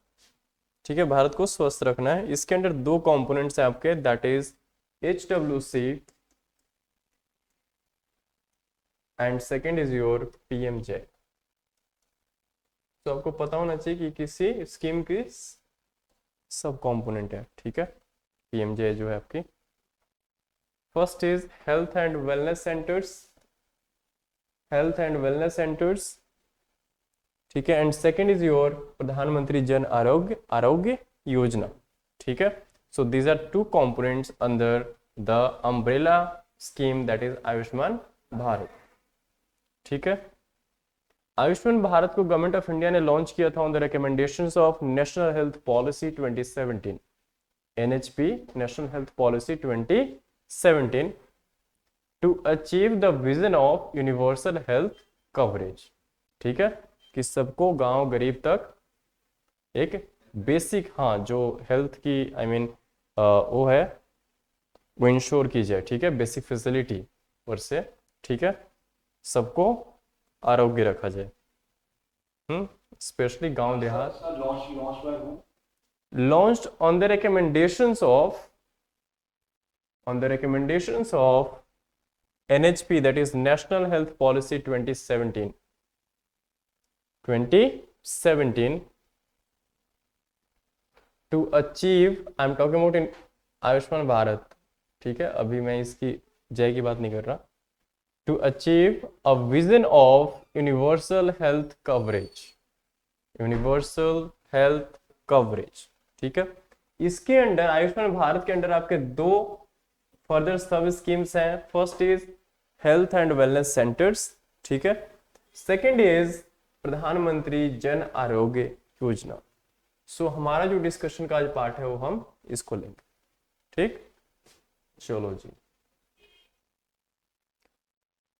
ठीक है, भारत को स्वस्थ रखना है। इसके अंदर दो कंपोनेंट्स हैं आपके, that is HWC and second is your PMJ। तो आपको पता होना चाहिए कि किसी स्कीम की सब कंपोनेंट है। ठीक है, PMJ जो है आपकी, first is health and wellness centres, health and wellness centres. ठीक है, एंड सेकेंड इज योर प्रधानमंत्री जन आरोग्य योजना। ठीक है, so these are two components under the umbrella scheme that is Ayushman Bharat. ठीक है, आयुष्मान भारत को गवर्नमेंट ऑफ इंडिया ने लॉन्च किया था on the recommendations of national health policy 2017, NHP, national health policy 2017, to achieve the vision of universal health coverage. ठीक है, कि सबको गांव गरीब तक एक बेसिक, हाँ, जो हेल्थ की आई मीन वो है वो इंश्योर की जाए। ठीक है, बेसिक फैसिलिटी पर से, ठीक है, सबको आरोग्य रखा जाए। स्पेशली गांव देहात। Launched on the recommendations of NHP, that is National Health Policy 2017, to achieve, I am talking about in Ayushman Bharat, ठीक है, अभी मैं इसकी जय की बात नहीं कर रहा। To achieve a vision of universal health coverage, universal health coverage, ठीक है। इसके अंडर, आयुष्मान भारत के अंडर आपके दो फर्दर सब स्कीम्स हैं। First is health and wellness centres, ठीक है। सेकंड इज प्रधानमंत्री जन आरोग्य योजना। सो हमारा जो डिस्कशन का आज पार्ट है वो हम इसको लेंगे, ठीक। चलो जी।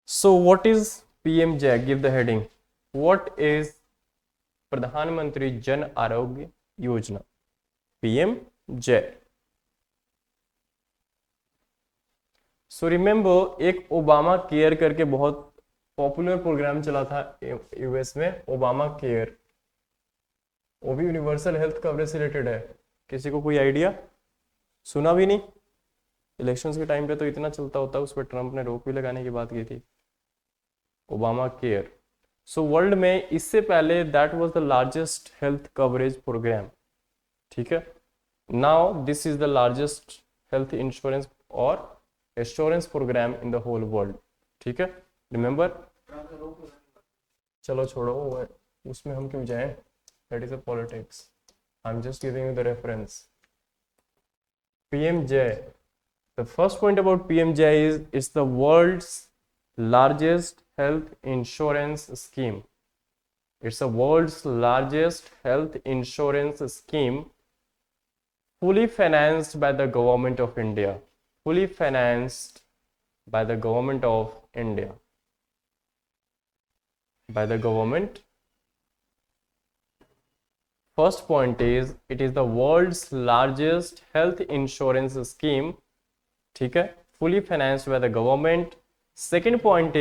So what is PMJ, give the heading, what is Pradhan Mantri Jan Arogya Yojana, PMJ. So remember, एक ओबामा केयर करके बहुत पॉपुलर प्रोग्राम चला था यूएस में, ओबामा केयर, वो भी यूनिवर्सल हेल्थ कवरेज से रिलेटेड है। किसी को कोई आइडिया? सुना भी नहीं? इलेक्शंस के टाइम पे तो इतना चलता होता, उस पर ट्रंप ने रोक भी लगाने की बात की थी, ओबामा केयर। सो वर्ल्ड में इससे पहले that was the largest health coverage program, ठीक है। Now this is the largest health insurance और assurance program in the whole world, ठीक है। रिमेंबर, चलो छोड़ो उसमें हम क्यों जाएं, that is a politics, I am just giving you the reference. PMJ, the first point about PMJ is it's the world's largest health insurance scheme. It's the world's largest health insurance scheme, fully financed by the government of India. Fully financed by the government of India. By the government. First point is it is the world's largest health insurance scheme, ठीक है, fully financed by the government. Second point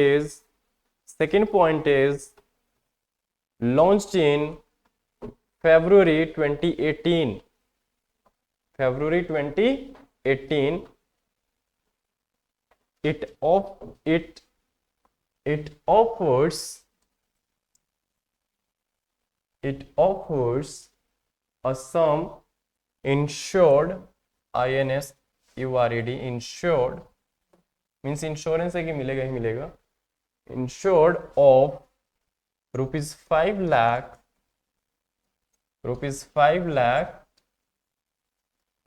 is launched in February 2018. February 2018. It offers a sum insured, INSURED, insured means insurance है कि मिलेगा ही मिलेगा, insured of rupees 5 lakh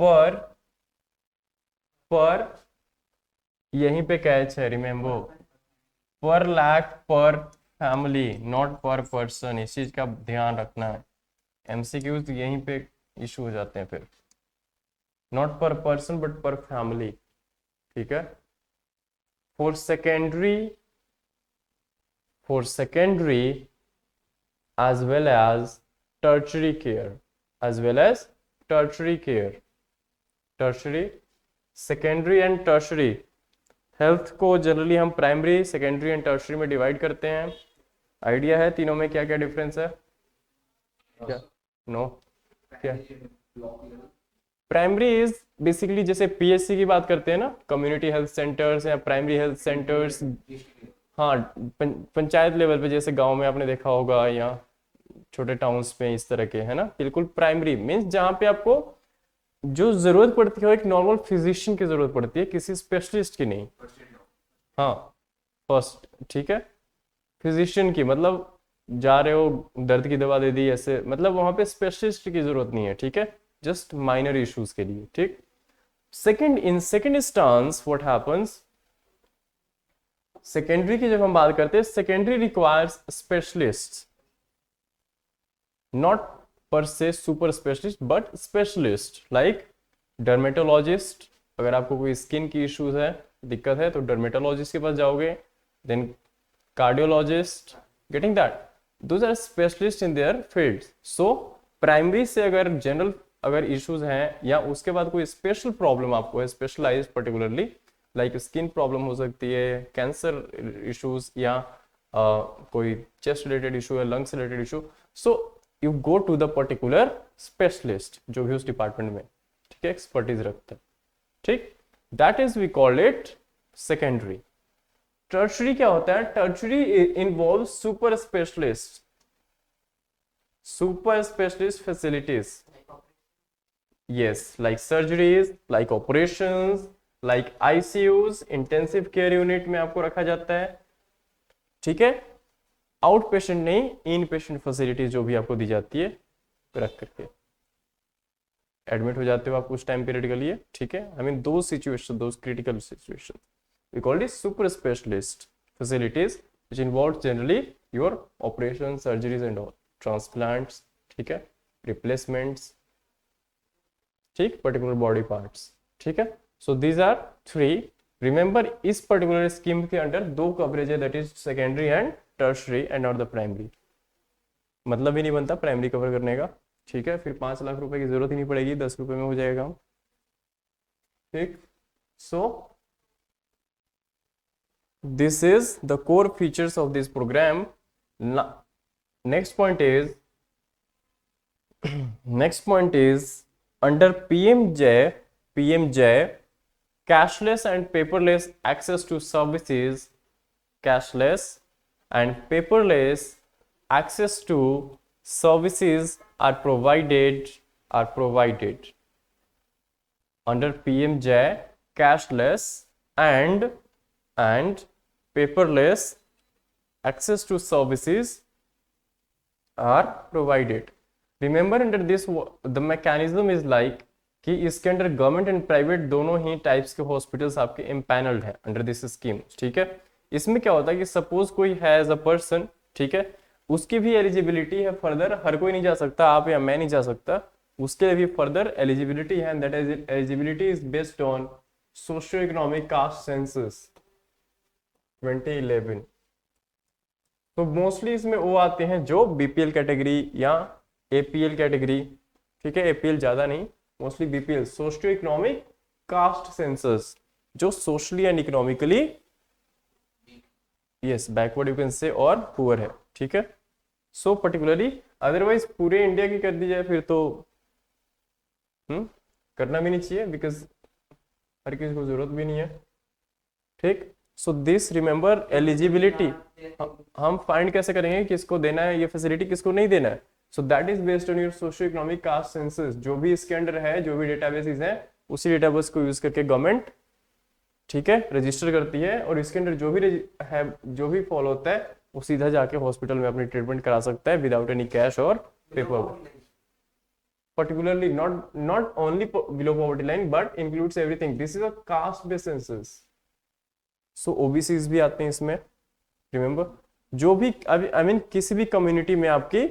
पर यहीं पे catch है, रिमेंबर, पर लाख पर फैमिली, नॉट पर पर्सन। इस चीज का ध्यान रखना है, एमसीक्यूज यहीं पे इशू हो जाते हैं फिर, नॉट पर पर्सन बट पर फैमिली, ठीक है। For secondary as well as tertiary care, tertiary, secondary and tertiary health को जनरली हम प्राइमरी, सेकेंडरी एंड टर्शरी में डिवाइड करते हैं। आइडिया है तीनों में क्या क्या डिफरेंस है? क्या? नो, क्या? प्राइमरी इज बेसिकली जैसे पीएचसी की बात करते हैं ना, कम्युनिटी हेल्थ सेंटर्स या प्राइमरी हेल्थ सेंटर्स, हाँ, पंचायत लेवल पे, जैसे गांव में आपने देखा होगा या छोटे टाउन्स में इस तरह के, है ना। बिल्कुल प्राइमरी मीन्स जहाँ पे आपको जो जरूरत पड़ती है एक नॉर्मल फिजिशियन की जरूरत पड़ती है, किसी स्पेशलिस्ट की नहीं। हाँ, फर्स्ट, ठीक है, फिजिशियन की, मतलब जा रहे हो दर्द की दवा दे दी ऐसे, मतलब वहां पे स्पेशलिस्ट की जरूरत नहीं है, ठीक है, जस्ट माइनर इश्यूज के लिए, ठीक। Second, in second instance what happens, secondary की जब हम बात करते हैं, सेकेंडरी रिक्वायर्स स्पेशलिस्ट, नॉट पर से super specialist but specialist, like dermatologist. अगर आपको कोई स्किन की इश्यूज है, दिक्कत है, तो डर्मेटोलॉजिस्ट के पास जाओगे। Then cardiologist, getting that, those are specialist in their field. So primary से अगर जनरल अगर इश्यूज हैं या उसके बाद कोई स्पेशल प्रॉब्लम आपको है, specialise particularly, like skin problem हो सकती है, कैंसर इश्यूज, या कोई चेस्ट रिलेटेड इशू है, lungs related issue, so you go to the particular specialist जो भी उस डिपार्टमेंट में, ठीक है, एक्सपर्टीज रखता है, ठीक। That is we call it secondary. Tertiary क्या होता है? Tertiary involve super specialist facilities, yes, like surgeries, like operations, like ICUs, intensive care unit में आपको रखा जाता है, ठीक है। आउट पेशेंट नहीं, इन पेशेंट फैसिलिटीज जो भी आपको दी जाती है रख करके एडमिट हो जाते हो आप कुछ टाइम पीरियड के लिए, ठीक है। आई मीन दो सिचुएशन, दो critical situation we called it super specialist facilities which involve generally your operation, surgeries and all, transplants, ठीक है, रिप्लेसमेंट्स, ठीक, पर्टिकुलर बॉडी पार्ट्स, ठीक है। So these are three. Remember इस पर्टिकुलर स्कीम के under दो कवरेज है, that is secondary and tertiary and not the primary. मतलब ही नहीं बनता प्राइमरी कवर करने का, ठीक है। फिर 5 लाख रुपए की जरूरत ही नहीं पड़ेगी, 10 रुपए में हो जाएगा, ठीक। So this is the core features of this program. Next point is under PMJ cashless and paperless access to services, cashless and paperless access to services are provided under PMJ cashless and paperless access to services are provided. Remember under this the mechanism is like कि इसके under government and private दोनों ही types के hospitals आपके empanelled हैं under this scheme, ठीक है। इसमें क्या होता है कि सपोज कोई है एज अ पर्सन, ठीक है, उसकी भी एलिजिबिलिटी है फर्दर, हर कोई नहीं जा सकता, आप या मैं नहीं जा सकता, उसके लिए भी फर्दर एलिजिबिलिटी है, that eligibility is based on socio economic caste census 2011। तो मोस्टली इसमें वो आते हैं जो बीपीएल कैटेगरी या एपीएल कैटेगरी, ठीक है, एपीएल ज्यादा नहीं, mostly BPL, socio economic caste census, जो socially and economically yes backward you can say और पुअर है, ठीक है। सो पर्टिकुलरली अदरवाइज पूरे इंडिया की कर दी जाए फिर तो करना भी नहीं चाहिए, बिकॉज हर किसी को जरूरत भी नहीं है, ठीक। सो दिस रिमेंबर एलिजिबिलिटी हम फाइंड कैसे करेंगे किसको देना है ये फैसिलिटी, किसको नहीं देना है। So that is based on your socio economic caste census, जो भी इसके अंडर है, जो भी डेटाबेसेस हैं, उसी डेटाबेस को यूज करके गवर्नमेंट, ठीक है, रजिस्टर करती है, और इसके अंडर जो भी है, जो भी फॉलो होता है, वो सीधा जाके हॉस्पिटल में अपनी ट्रीटमेंट करा सकता है विदाउट एनी कैश और paper. Particularly not only below poverty line but includes everything, this is a caste based census. So OBCs भी आते हैं इसमें। रिमेंबर जो भी आई मीन किसी भी कम्युनिटी में आपकी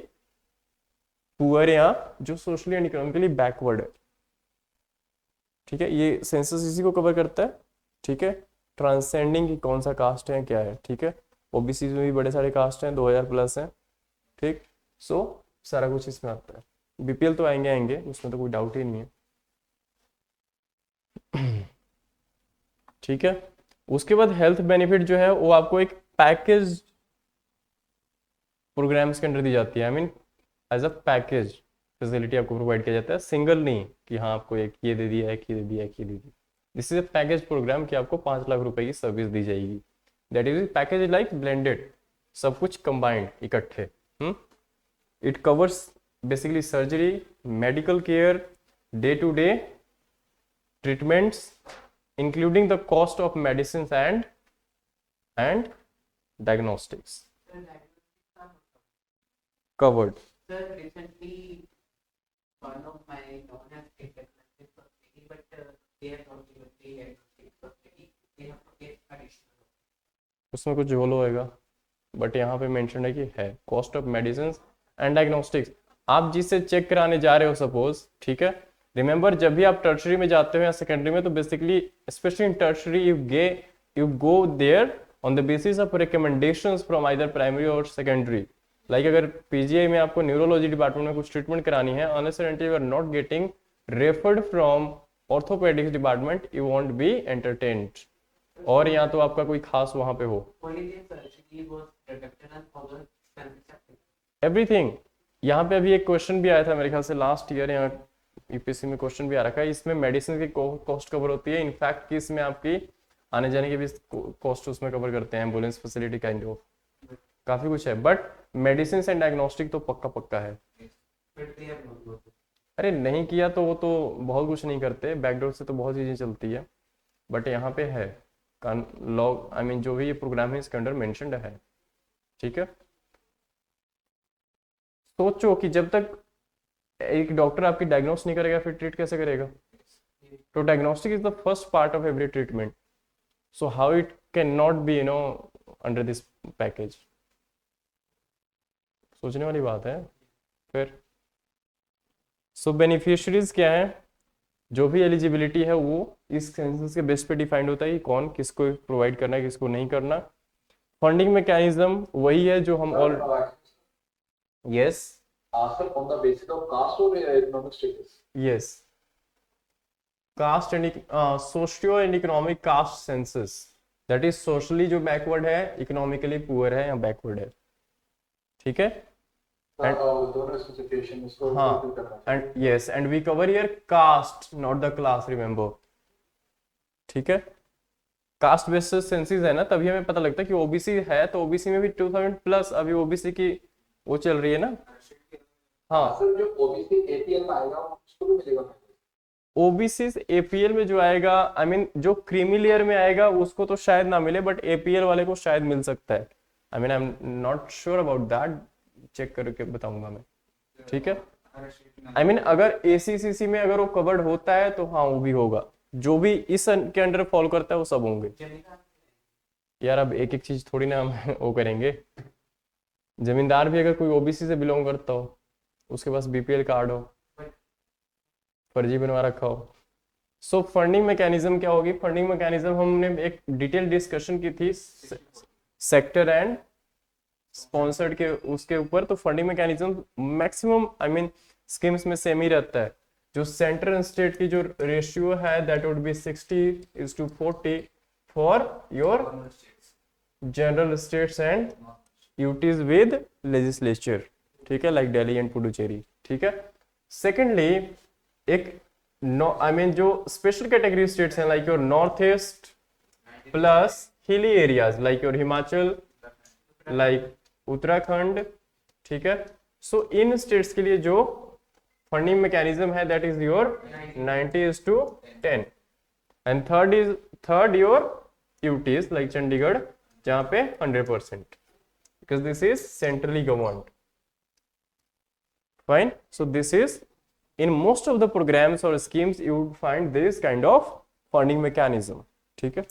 पुअर या जो सोशली एंड इकोनॉमिकली बैकवर्ड है, ठीक है, ये सेंसस इसी को कवर करता है, ठीक है। ट्रांसेंडिंग की कौन सा कास्ट है क्या है, ठीक है, ओबीसी में भी बड़े सारे कास्ट हैं, 2000 प्लस हैं, ठीक। सो सारा कुछ इसमें आता है। बीपीएल तो आएंगे, उसमें तो कोई डाउट ही नहीं है, ठीक है। उसके बाद हेल्थ बेनिफिट जो है वो आपको एक पैकेज प्रोग्राम्स के अंदर दी जाती है, I mean as a package facility आपको प्रोवाइड किया जाता है, सिंगल नहीं कि हाँ आपको एक ये दे दिया, एक ये दे दिया, एक ये दे दिया। This is a package program कि आपको 5 लाख रुपए की सर्विस दी जाएगी, that is package like blended, सब कुछ कंबाइंड, इकट्ठे। It covers basically surgery, medical care, day to day treatments, including the cost of medicines and diagnostics covered. Sir, recently one of my known has taken subsidy, but they have not given the subsidy. They have to pay additional. उसमें कुछ झोल होएगा, but यहाँ पे mention है कि है cost of medicine and diagnostics. आप जिससे चेक कराने जा रहे हो सपोज, ठीक है, रिमेंबर जब भी आप टर्शरी में जाते हो या सेकेंडरी में, तो basically specially in tertiary you go there on the basis of recommendations from either primary और सेकेंडरी। लाइक अगर पीजीआई में आपको न्यूरोलॉजी डिपार्टमेंट में कुछ ट्रीटमेंट करानी है, unless and until you are not getting referred from orthopaedics department, you won't be entertained, और या तो आपका कोई खास वहां पे हो, एवरीथिंग। यहाँ पे अभी एक क्वेश्चन भी आया था मेरे ख्याल से लास्ट ईयर, यहाँ यूपीएससी में क्वेश्चन भी आ रखा है, इसमें मेडिसिन की कॉस्ट कवर होती है, इनफैक्ट कि इसमें आपकी आने जाने की भी कॉस्ट उसमें कवर करते हैं, एम्बुलेंस फैसिलिटी काइंड ऑफ, काफी कुछ है, बट मेडिसिन एंड डायग्नोस्टिक तो पक्का है। अरे नहीं किया तो वो तो बहुत कुछ नहीं करते, बैकडोर से तो बहुत चीज़ें चलती है, बट यहाँ पे है लॉग, आई मीन जो भी ये प्रोग्राम है इसके अंडर मेंशन्ड है। ठीक है, सोचो कि जब तक एक डॉक्टर आपकी डायग्नोस नहीं करेगा फिर ट्रीट कैसे करेगा? तो diagnostic is the first part of every treatment, so how it can not be under this package? सोचने वाली बात है। फिर सो बेनिफिशियरीज क्या है? जो भी एलिजिबिलिटी है वो इस सेंसस के बेस पे डिफाइंड होता है कि कौन किसको प्रोवाइड करना है किसको नहीं करना। फंडिंग मैकेनिज्म वही है जो हम all yes Sir, on the basis of caste or economic status? Yes caste and socio and economic caste census, that is socially जो बैकवर्ड है, इकोनॉमिकली पुअर है या बैकवर्ड है। ठीक है, दोनों सिचुएशन इसको हाँ fulfill करना चाहिए। And yes and we cover here caste not the class, remember. ठीक है, कास्ट बेसिस सेंसिस है ना, तभी हमें पता लगता है कि ओबीसी है, तो ओबीसी में भी 2000 प्लस अभी ओबीसी की वो चल रही है ना। हाँ, सर जो ओबीसी एपीएल में आएगा उसको भी मिलेगा? ओबीसी एपीएल में जो आएगा, आई मीन जो क्रीमी लेयर में आएगा उसको तो शायद ना मिले, बट एपीएल वाले को शायद मिल सकता है। I mean I am not sure about that, check करके बताऊंगा मैं। ठीक है, आई मीन अगर एसीसीसी में अगर वो कवर्ड होता है तो हाँ वो भी होगा, जो भी इस के अंडर फॉलो करता है वो सब होंगे। यार अब एक एक चीज थोड़ी ना हम वो करेंगे। जमींदार भी अगर कोई ओबीसी से बिलोंग करता हो, उसके पास बीपीएल कार्ड हो, फर्जी बनवा रखा हो। सो फंडिंग मैकेनिज्म क्या होगी? फंडिंग मैकेनिज्म हमने एक डिटेल डिस्कशन की थी सेक्टर एंड स्पॉन्सर्ड के उसके ऊपर। तो funding mechanism maximum I mean schemes में सेम ही रहता है। जो सेंटर एंड स्टेट की जो रेशियो है that would B 60:40 for your general states and UTs with legislature. ठीक है, लाइक दिल्ली एंड पुडुचेरी। ठीक है, सेकेंडली एक आई मीन जो स्पेशल कैटेगरी स्टेट्स हैं like your north east plus hilly areas like your Himachal, like Uttarakhand. ठीक है, सो इन स्टेट्स के लिए जो फंडिंग मैकेनिज्म है that is your 90:10 and third your UTs like Chandigarh जहां पे 100%, because this is centrally governed. Fine. So this is in most of the programs or schemes you would find this kind of funding mechanism. ठीक है,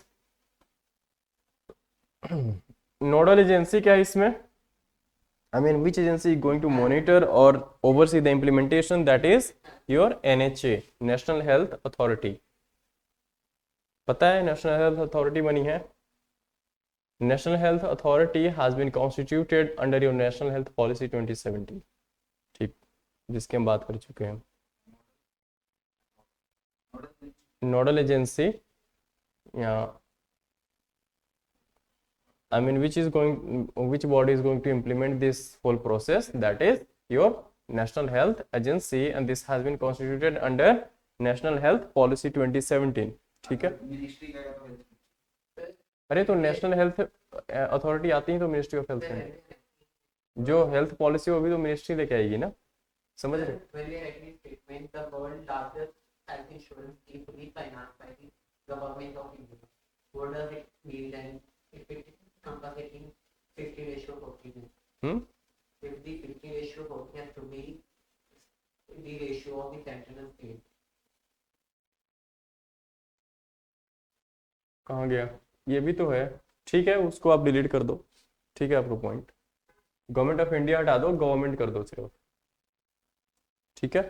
nodal agency क्या है इसमें? I mean which agency is going to monitor or oversee the implementation? That is your NHA, National Health Authority. पता है national health authority बनी है? National health authority has been constituted under your national health policy 2017, ठीक, जिसकी हम बात कर चुके हैं। नोडल एजेंसी या I mean which body is going to implement this whole process? That is your National Health Agency, and this has been constituted under National Health Policy 2017. ठीक है, मिनिस्ट्री का तो अरे तो नेशनल हेल्थ अथॉरिटी आती है तो मिनिस्ट्री ऑफ हेल्थ में जो हेल्थ पॉलिसी वो भी तो मिनिस्ट्री लेके आएगी ना, समझ रहे? When we read this statement, the world largest health insurance scheme fully financed by the government of India. What does it mean then? If it compensating 50:40, if the 50:40 has to be the ratio of the central and state. कहाँ गया? ये भी तो है, ठीक है, उसको आप डिलीट कर दो। ठीक है, आपको पॉइंट गवर्नमेंट ऑफ इंडिया हटा दो, गवर्नमेंट कर दो सिर्फ। ठीक है,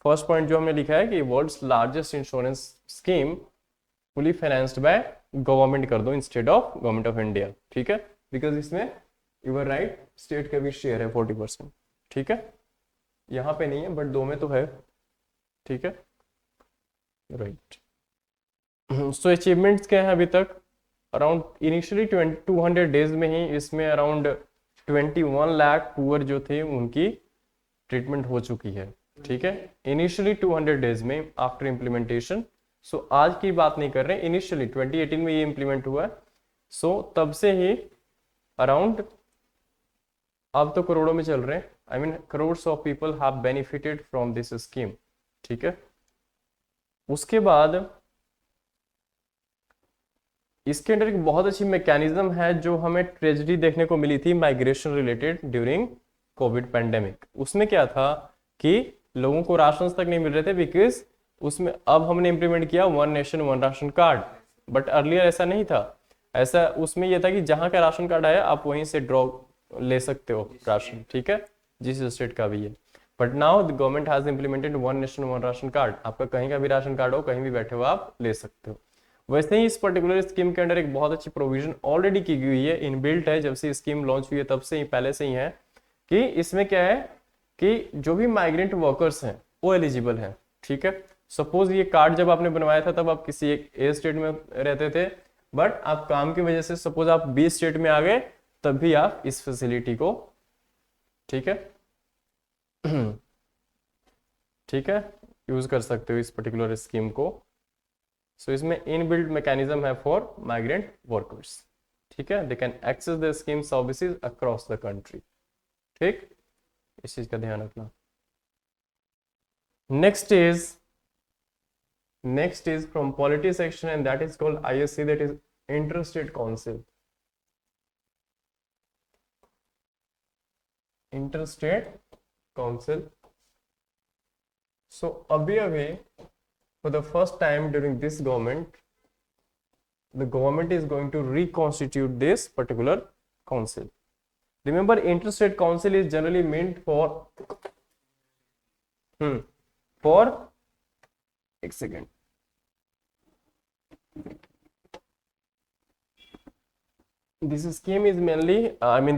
फर्स्ट पॉइंट जो हमने लिखा है कि world's largest insurance scheme fully financed by government कर दो instead of government of India. ठीक है, बिकॉज इसमें यूर राइट स्टेट का भी शेयर है 40%। ठीक है, यहाँ पे नहीं है बट दो में तो है। ठीक है, राइट। सो अचीवमेंट्स क्या है अभी तक? अराउंड इनिशियली 200 डेज में ही इसमें अराउंड 21 लाख पुअर जो थे उनकी ट्रीटमेंट हो चुकी है। ठीक है, इनिशियली 200 डेज में आफ्टर इम्प्लीमेंटेशन। सो आज की बात नहीं कर रहे हैं, इनिशियली 2018 में ये इम्प्लीमेंट हुआ है। सो तब से ही अराउंड अब तो करोड़ों में चल रहे हैं। I mean crores of people have benefited from this scheme. ठीक है। उसके बाद इसके अंदर एक बहुत अच्छी मैकेनिज्म है जो हमें ट्रेजेडी देखने को मिली थी migration related during Covid pandemic. उसमें क्या था कि लोगों को राशन तक नहीं मिल रहे थे, बिकॉज उसमें अब हमने इंप्लीमेंट किया one nation one ration card, but earlier ऐसा नहीं था। ऐसा उसमें यह था कि जहां का राशन कार्ड आया आप वहीं से ड्रॉ ले सकते हो राशन, ठीक है, जिस स्टेट का भी है। But now the government has implemented one nation one ration card. आपका कहीं का भी राशन कार्ड हो, कहीं भी बैठे हो आप ले सकते हो। वैसे ही इस पर्टिकुलर स्कीम के अंदर एक बहुत अच्छी प्रोविजन ऑलरेडी की गई है, इनबिल्ट है, जब से स्कीम लॉन्च हुई है तब से ही, पहले से ही है, कि इसमें क्या है कि जो भी माइग्रेंट वर्कर्स हैं वो एलिजिबल हैं, ठीक है। सपोज ये कार्ड जब आपने बनवाया था तब आप किसी एक ए स्टेट में रहते थे, बट आप काम की वजह से सपोज आप बी स्टेट में आ गए, तब भी आप इस फैसिलिटी को, ठीक है, ठीक है, यूज कर सकते हो इस पर्टिकुलर स्कीम को। सो इसमें इनबिल्ट मैकेनिज्म है फॉर माइग्रेंट वर्कर्स, ठीक है, they can access the scheme services across the country, ठीक, इस चीज का ध्यान रखना। next is from polity section, and that is called ISC, that is interstate council, interstate council. So abhi for the first time during this government, the government is going to reconstitute this particular council. Remember, interstate council is generally meant for एक second, this scheme is mainly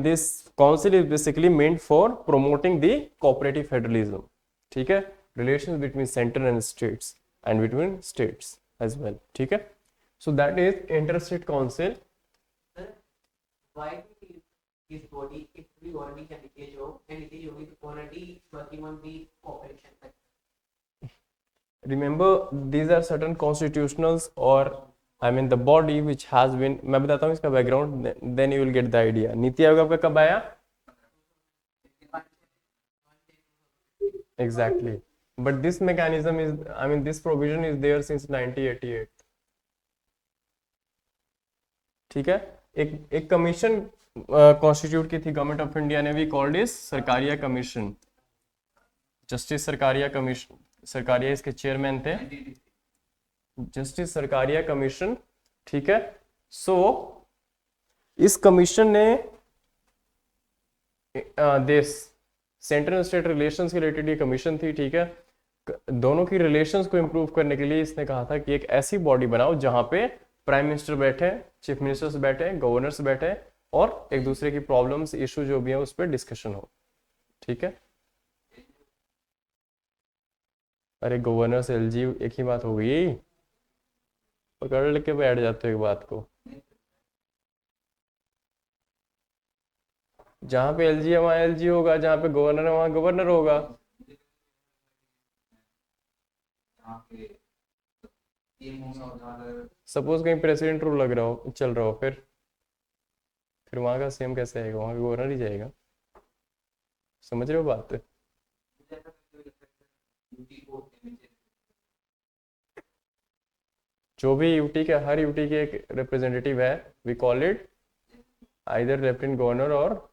this council is basically meant for promoting the cooperative federalism, ठीक है, relations between center and states and between states as well, ठीक है। So that is interstate council. Why this body, if we already have Niti Aayog and Niti Aayog is already working on the cooperation sector? Remember, these are certain constitutionals or the body which has been, मैं बताता हूँ इसका background, then you will get the idea. NITI Aayog आपका कब आया? Exactly. But this mechanism is, this provision is there since 1988. ठीक है। एक कमीशन कॉन्स्टिट्यूट की थी गवर्नमेंट ऑफ इंडिया ने भी, called is Sarkaria commission, justice Sarkaria commission, Sarkaria इसके चेयरमैन थे, जस्टिस सरकारिया कमीशन, ठीक है। सो इस कमीशन ने देश सेंट्रल स्टेट रिलेशंस के रिलेटेड ये कमीशन थी, ठीक है। दोनों की रिलेशंस को इम्प्रूव करने के लिए इसने कहा था कि एक ऐसी बॉडी बनाओ जहां पे प्राइम मिनिस्टर बैठे, चीफ मिनिस्टर्स बैठे, गवर्नर्स बैठे, और एक दूसरे की प्रॉब्लम्स, इशू जो भी है उस पर डिस्कशन हो, ठीक है। अरे गवर्नर से एलजी एक ही बात हो गई, पकड़ के बैठ जाते हो एक बात को। जहां पे एलजी है वहां एलजी होगा, जहां पे गवर्नर है वहां गवर्नर होगा। सपोज कहीं प्रेसिडेंट रूल लग रहा हो, चल रहा हो, फिर वहां का सीएम कैसे आएगा? वहां का गवर्नर ही जाएगा। समझ रहे हो बात? जो भी यूटी के, हर यूटी के एक रिप्रेजेंटेटिव है, we call it either lieutenant governor और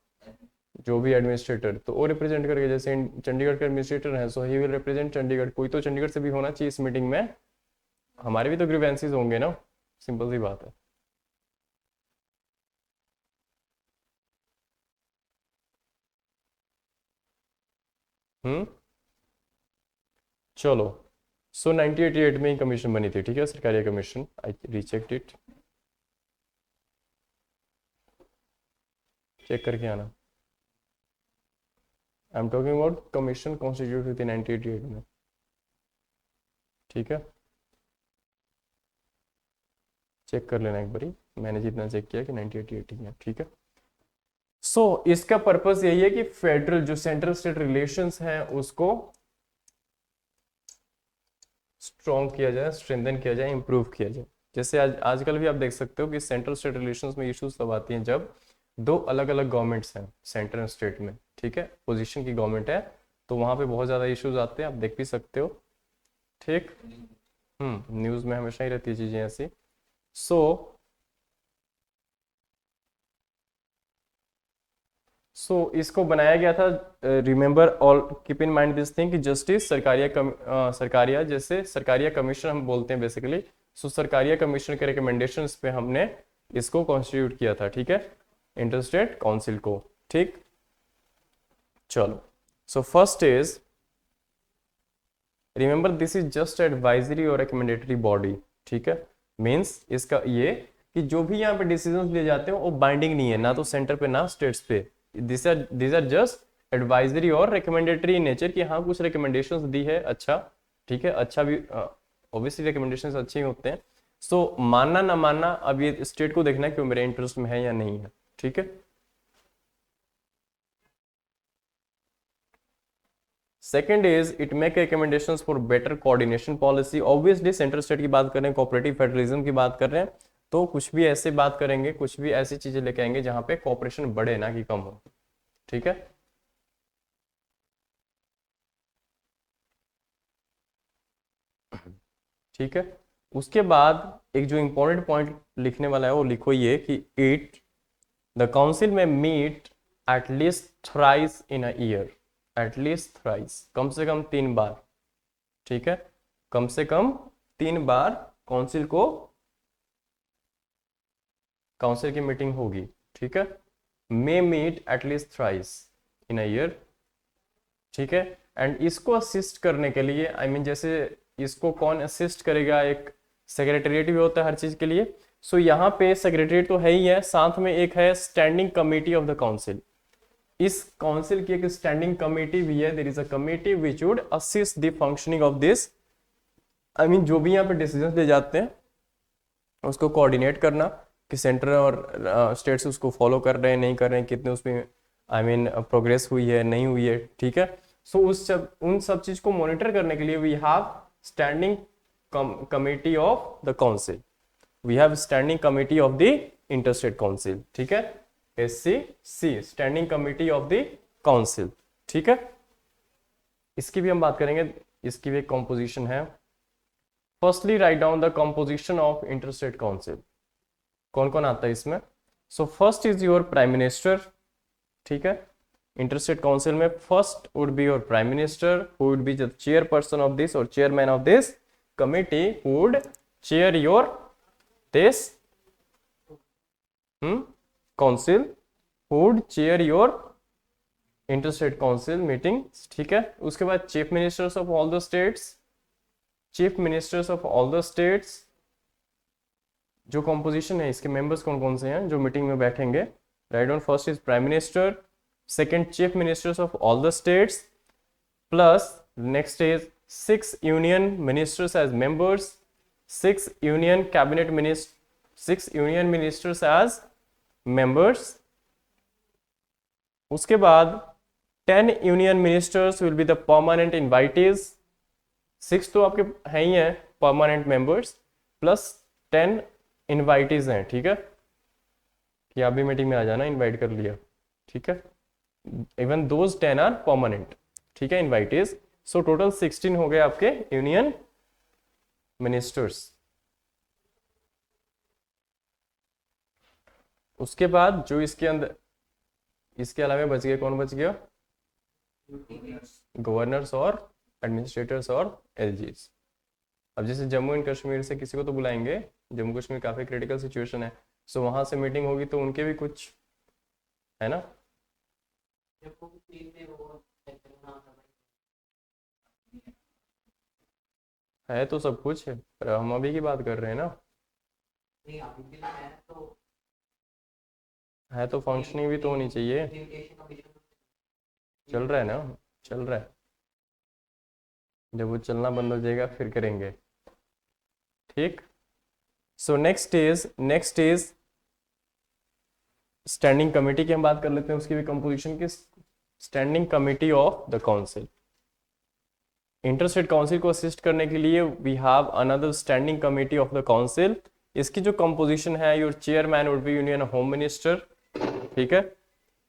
जो भी एडमिनिस्ट्रेटर, तो वो रिप्रेजेंट करके, जैसे चंडीगढ़ के एडमिनिस्ट्रेटर हैं, सो ही विल रिप्रेजेंट चंडीगढ़। कोई तो चंडीगढ़ से भी होना चाहिए इस मीटिंग में, हमारे भी तो ग्रीवेंसीज होंगे ना, सिंपल सी बात है। चलो, सो 1988 में ही कमीशन बनी थी, ठीक है, सरकारी कमीशन। आई रीचेक्ड इट, चेक करके आना। आई am talking about commission constitute हुई थी 1988 में, ठीक है। चेक कर लेना एक बारी, मैंने जितना चेक किया कि 1988 ही है, ठीक है। सो इसका पर्पस यही है कि फेडरल जो सेंट्रल स्टेट रिलेशंस हैं उसको स्ट्रॉन्ग किया जाए, स्ट्रेंथन किया जाए, इंप्रूव किया जाए। जैसे आजकल भी आप देख सकते हो कि सेंट्रल स्टेट रिलेशंस में इश्यूज तब आती हैं जब दो अलग अलग गवर्नमेंट्स हैं सेंट्रल स्टेट में, ठीक है, पोजीशन की गवर्नमेंट है, तो वहां पे बहुत ज़्यादा इश्यूज आते हैं, आप देख भी सकते हो। ठीक, न्यूज में हमेशा ही रहती है चीजें ऐसी। सो इसको बनाया गया था, remember all, keep in mind this thing कि जस्टिस सरकारिया जैसे सरकारिया कमीशन हम बोलते हैं बेसिकली। सो सरकारिया कमीशन के रिकमेंडेशंस पे हमने इसको कॉन्स्टिट्यूट किया था, ठीक है, इंटरस्टेट काउंसिल को। ठीक, चलो, सो first is, remember this is just advisory और रिकमेंडेटरी बॉडी, ठीक है, मीन्स इसका ये कि जो भी यहाँ पे डिसीजन लिए जाते हैं वो बाइंडिंग नहीं है, ना तो सेंटर पे ना स्टेट्स पे। दिस आर जस्ट एडवाइजरी और रिकमेंडेटरी इन नेचर, कि हाँ कुछ रिकमेंडेशंस दी है, अच्छा, ठीक है, अच्छा भी, ऑब्वियसली रिकमेंडेशंस अच्छे ही होते हैं। सो मानना ना मानना अब ये स्टेट को देखना है कि वो मेरे इंटरेस्ट में है या नहीं है, ठीक है। Second is it make recommendations for better coordination policy. Obviously central state की बात कर रहे हैं, कोऑपरेटिव फेडरलिज्म की बात कर रहे हैं, तो कुछ भी ऐसे बात करेंगे, कुछ भी ऐसी चीजें लेके आएंगे जहां पे कोऑपरेशन बढ़े ना कि कम हो, ठीक है। ठीक है, उसके बाद एक जो इंपॉर्टेंट पॉइंट लिखने वाला है वो लिखो ये कि द काउंसिल में meet at least thrice in a year, at least thrice, कम से कम 3 बार, ठीक है, कम से कम 3 बार काउंसिल की मीटिंग होगी, ठीक है। May meet at least thrice in a year, ठीक है। एंड इसको असिस्ट करने के लिए, आई मीन जैसे इसको कौन असिस्ट करेगा, एक सेक्रेटरीट भी होता है हर चीज के लिए। सो यहाँ पे सेक्रेटरीट तो है ही है, साथ में एक है standing committee of the council. इस काउंसिल की एक स्टैंडिंग कमेटी भी है, there is a committee which would assist the functioning of this, I mean जो भी यहाँ पे डिसीजन ले जाते हैं उसको कोऑर्डिनेट करना कि सेंटर और स्टेट्स उसको फॉलो कर रहे हैं नहीं कर रहे हैं, कितने उसमें आई मीन प्रोग्रेस हुई है नहीं हुई है, ठीक है। सो उन सब चीज को मॉनिटर करने के लिए we have standing committee of the council, we have standing committee of the interstate council, ठीक है, SCC, standing committee of the council, ठीक है। इसकी भी हम बात करेंगे, इसकी भी एक कॉम्पोजिशन है। Firstly write down the composition of interstate council, कौन कौन आता है इसमें। So first is your prime minister, ठीक है, इंटरस्टेट काउंसिल में first would be your prime minister who would be the chairperson of this और chairman of this committee, who would chair your this council, who would chair your interstate council meeting, ठीक है। उसके बाद chief ministers of all the states, chief ministers of all the states, जो composition है इसके members कौन कौन से हैं जो मीटिंग में बैठेंगे, write down. First is prime minister, second chief ministers of all the states, plus next is 6 union ministers as members, 6 union cabinet minister, 6 union ministers as members. उसके बाद 10 union ministers will be the permanent invitees, 6 तो आपके हैं ही हैं permanent members, plus 10 invitees हैं, ठीक है, कि आप भी मीटिंग में आ जाना, इनवाइट कर लिया, ठीक है। इवन दोज 10 आर परमानेंट, ठीक है, इनवाइटीज। सो टोटल 16 हो गए आपके यूनियन मिनिस्टर्स। उसके बाद जो इसके अंदर, इसके अलावा बच गए, कौन बच गया, गवर्नर्स और एडमिनिस्ट्रेटर्स और LGs। अब जैसे जम्मू एंड कश्मीर से किसी को तो बुलाएंगे, जम्मू कश्मीर काफी क्रिटिकल सिचुएशन है, सो वहां से मीटिंग होगी तो उनके भी कुछ है ना, है तो सब कुछ है, पर हम अभी की बात कर रहे हैं ना, है तो फंक्शनिंग भी तो होनी चाहिए, चल रहा है ना, चल रहा है, जब वो चलना बंद हो जाएगा फिर करेंगे, ठीक। So next is standing committee की हम बात कर लेते हैं, उसकी भी कंपोजिशन की। Standing committee of the council, interstate council को असिस्ट करने के लिए we have another standing committee of the council. इसकी जो कंपोजिशन है, your chairman would be union home minister, ठीक है,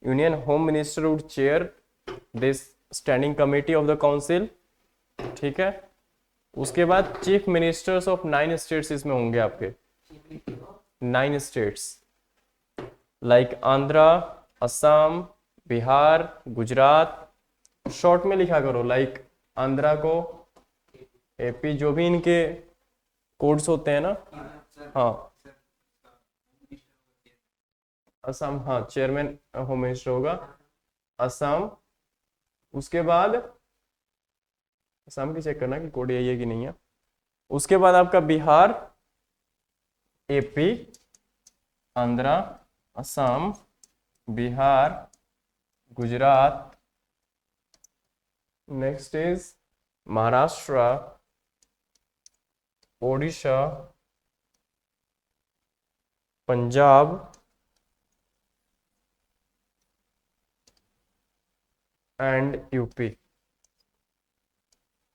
union home minister would chair this standing committee of the council, ठीक है। उसके बाद चीफ मिनिस्टर्स ऑफ 9 स्टेट्स इसमें होंगे आपके, 9 states like Andhra, Assam, Bihar, Gujarat. Short में लिखा करो, लाइक आंध्रा को एपी, जो भी इनके कोड्स होते हैं ना। हाँ, असम, हाँ चेयरमैन होम मिनिस्टर होगा असम। उसके बाद असम की चेक करना कि कोड यही है कि नहीं है। उसके बाद आपका Bihar, AP, Andhra, Assam, Bihar, Gujarat. Next is Maharashtra, Odisha, Punjab, and UP.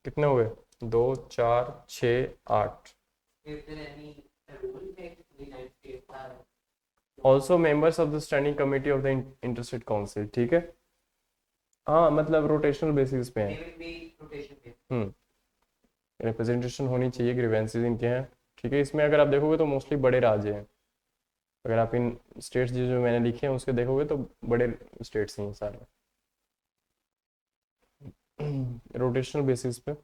कितने हुए? 2, 4, 6, 8। Is there any rule that the United States are also members of the standing committee of the interstate council. ठीक है, हाँ मतलब रोटेशनल बेसिस पे they है। will be rotation based? Representation होनी चाहिए, ग्रीवेंसेस इनके हैं। ठीक है, इसमें अगर आप देखोगे तो मोस्टली बड़े राज्य हैं। अगर आप इन स्टेट्स जो मैंने लिखे हैं उसके देखोगे तो बड़े स्टेट्स हैं सारे, रोटेशनल बेसिस पे।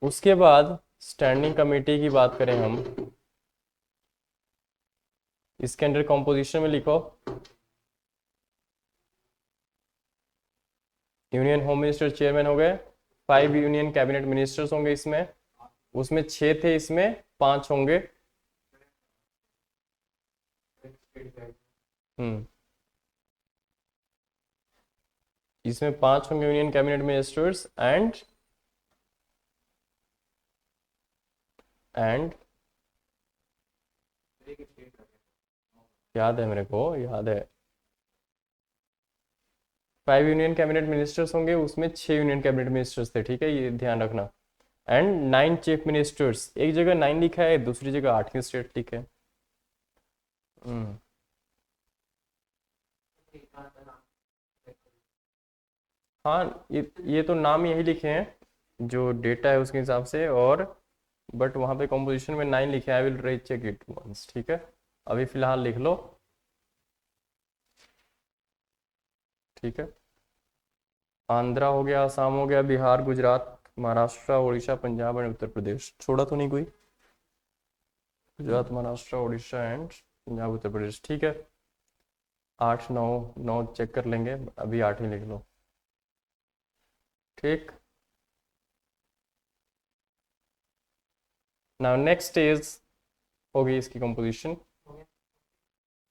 उसके बाद स्टैंडिंग कमेटी की बात करें हम, इसके अंडर कॉम्पोजिशन में लिखो यूनियन होम मिनिस्टर चेयरमैन हो गए, 5 यूनियन कैबिनेट मिनिस्टर्स होंगे इसमें, उसमें 6 थे, इसमें 5 होंगे। इसमें 5 होंगे यूनियन कैबिनेट मिनिस्टर्स एंड याद है मेरे को, याद है 5 यूनियन कैबिनेट मिनिस्टर्स होंगे, उसमें 6 यूनियन कैबिनेट मिनिस्टर्स थे। ठीक है, ये ध्यान रखना। एंड 9 चीफ मिनिस्टर्स, एक जगह 9 लिखा है, दूसरी जगह 8 की स्टेट लिखा है। हाँ, ये तो नाम यही लिखे हैं जो डेटा है उसके हिसाब से, और बट वहाँ पे कॉम्पोजिशन में 9 लिखे हैं। I will recheck it once. ठीक है, अभी फिलहाल लिख लो। ठीक है, आंध्रा हो गया, असम हो गया, बिहार, गुजरात, महाराष्ट्र, उड़ीसा, पंजाब एंड उत्तर प्रदेश। छोड़ा तो नहीं कोई? गुजरात, महाराष्ट्र, उड़ीसा एंड पंजाब, उत्तर प्रदेश। ठीक है, 8, 9, 9 चेक कर लेंगे, अभी 8 ही लिख लो। ठीक, नाउ नेक्स्ट इज होगी इसकी composition.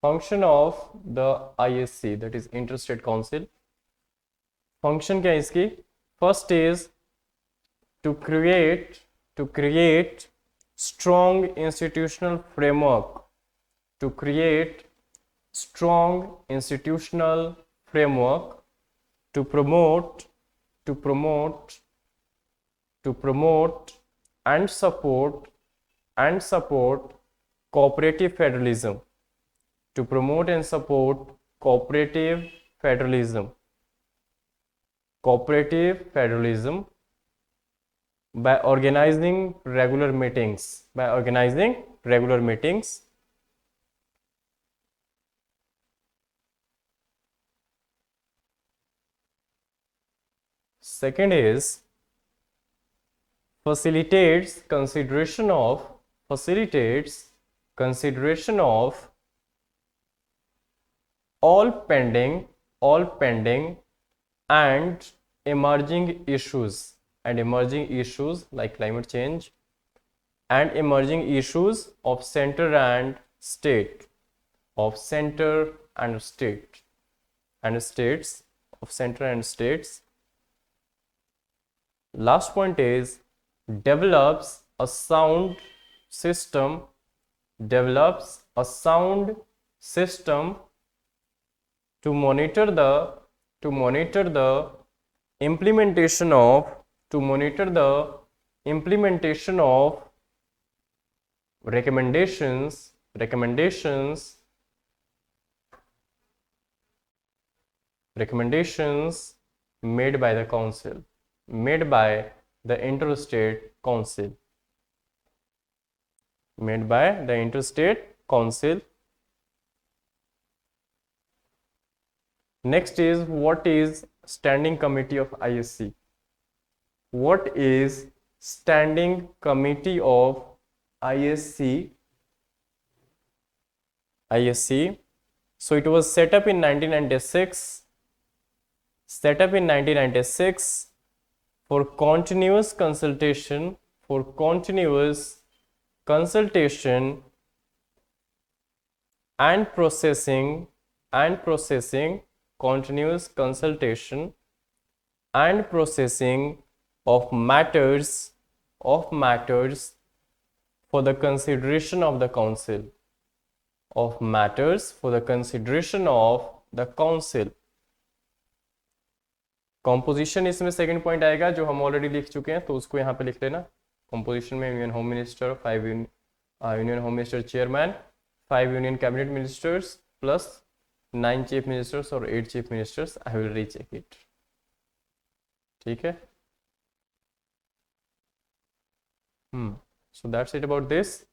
Function of the ISC, that is inter state council. Function क्या है इसकी? First is to create strong institutional framework, to create strong institutional framework to promote and support cooperative federalism, to promote and support cooperative federalism by organizing regular meetings, Second is facilitates consideration of all pending and emerging issues like climate change and emerging issues of center and states. Last point is develops a sound system to monitor the implementation of recommendations made by the council the interstate council, made by the interstate council. Next is, what is standing committee of ISC? What is standing committee of ISC? So it was set up in 1996. Set up in 1996 for continuous consultation, and processing, continuous consultation and processing of matters for the consideration of the council, composition इसमें second point आएगा जो हम already लिख चुके हैं, तो उसको यहाँ पे लिख लेना. कॉम्पोजिशन में union home minister, 5 union home minister chairman, 5 union cabinet ministers plus 9 chief ministers और 8 chief ministers. I will recheck it. ठीक है. So that's it about this.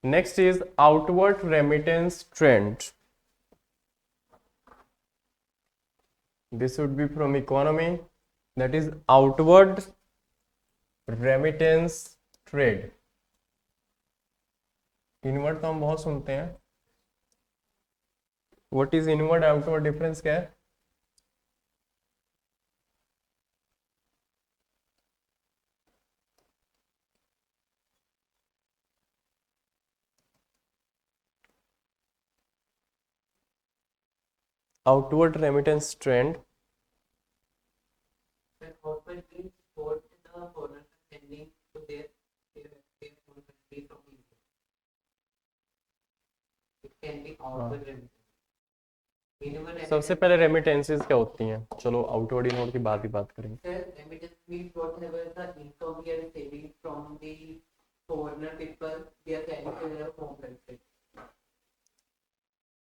Next is outward remittance trend. This would be from economy. That is outward remittance trade. Inward तो हम बहुत सुनते हैं. What is inward outward difference क्या है? Outward remittance trend. Outward means what the foreigners are sending to their own country from India. It can be outward remittance. सबसे पहले remittances क्या होती हैं? चलो आउटवर्ड इनवर्ड की बात करेंगे. Sir, remittance means whatever the income we are saving from the foreigner people, we are sending to their home country.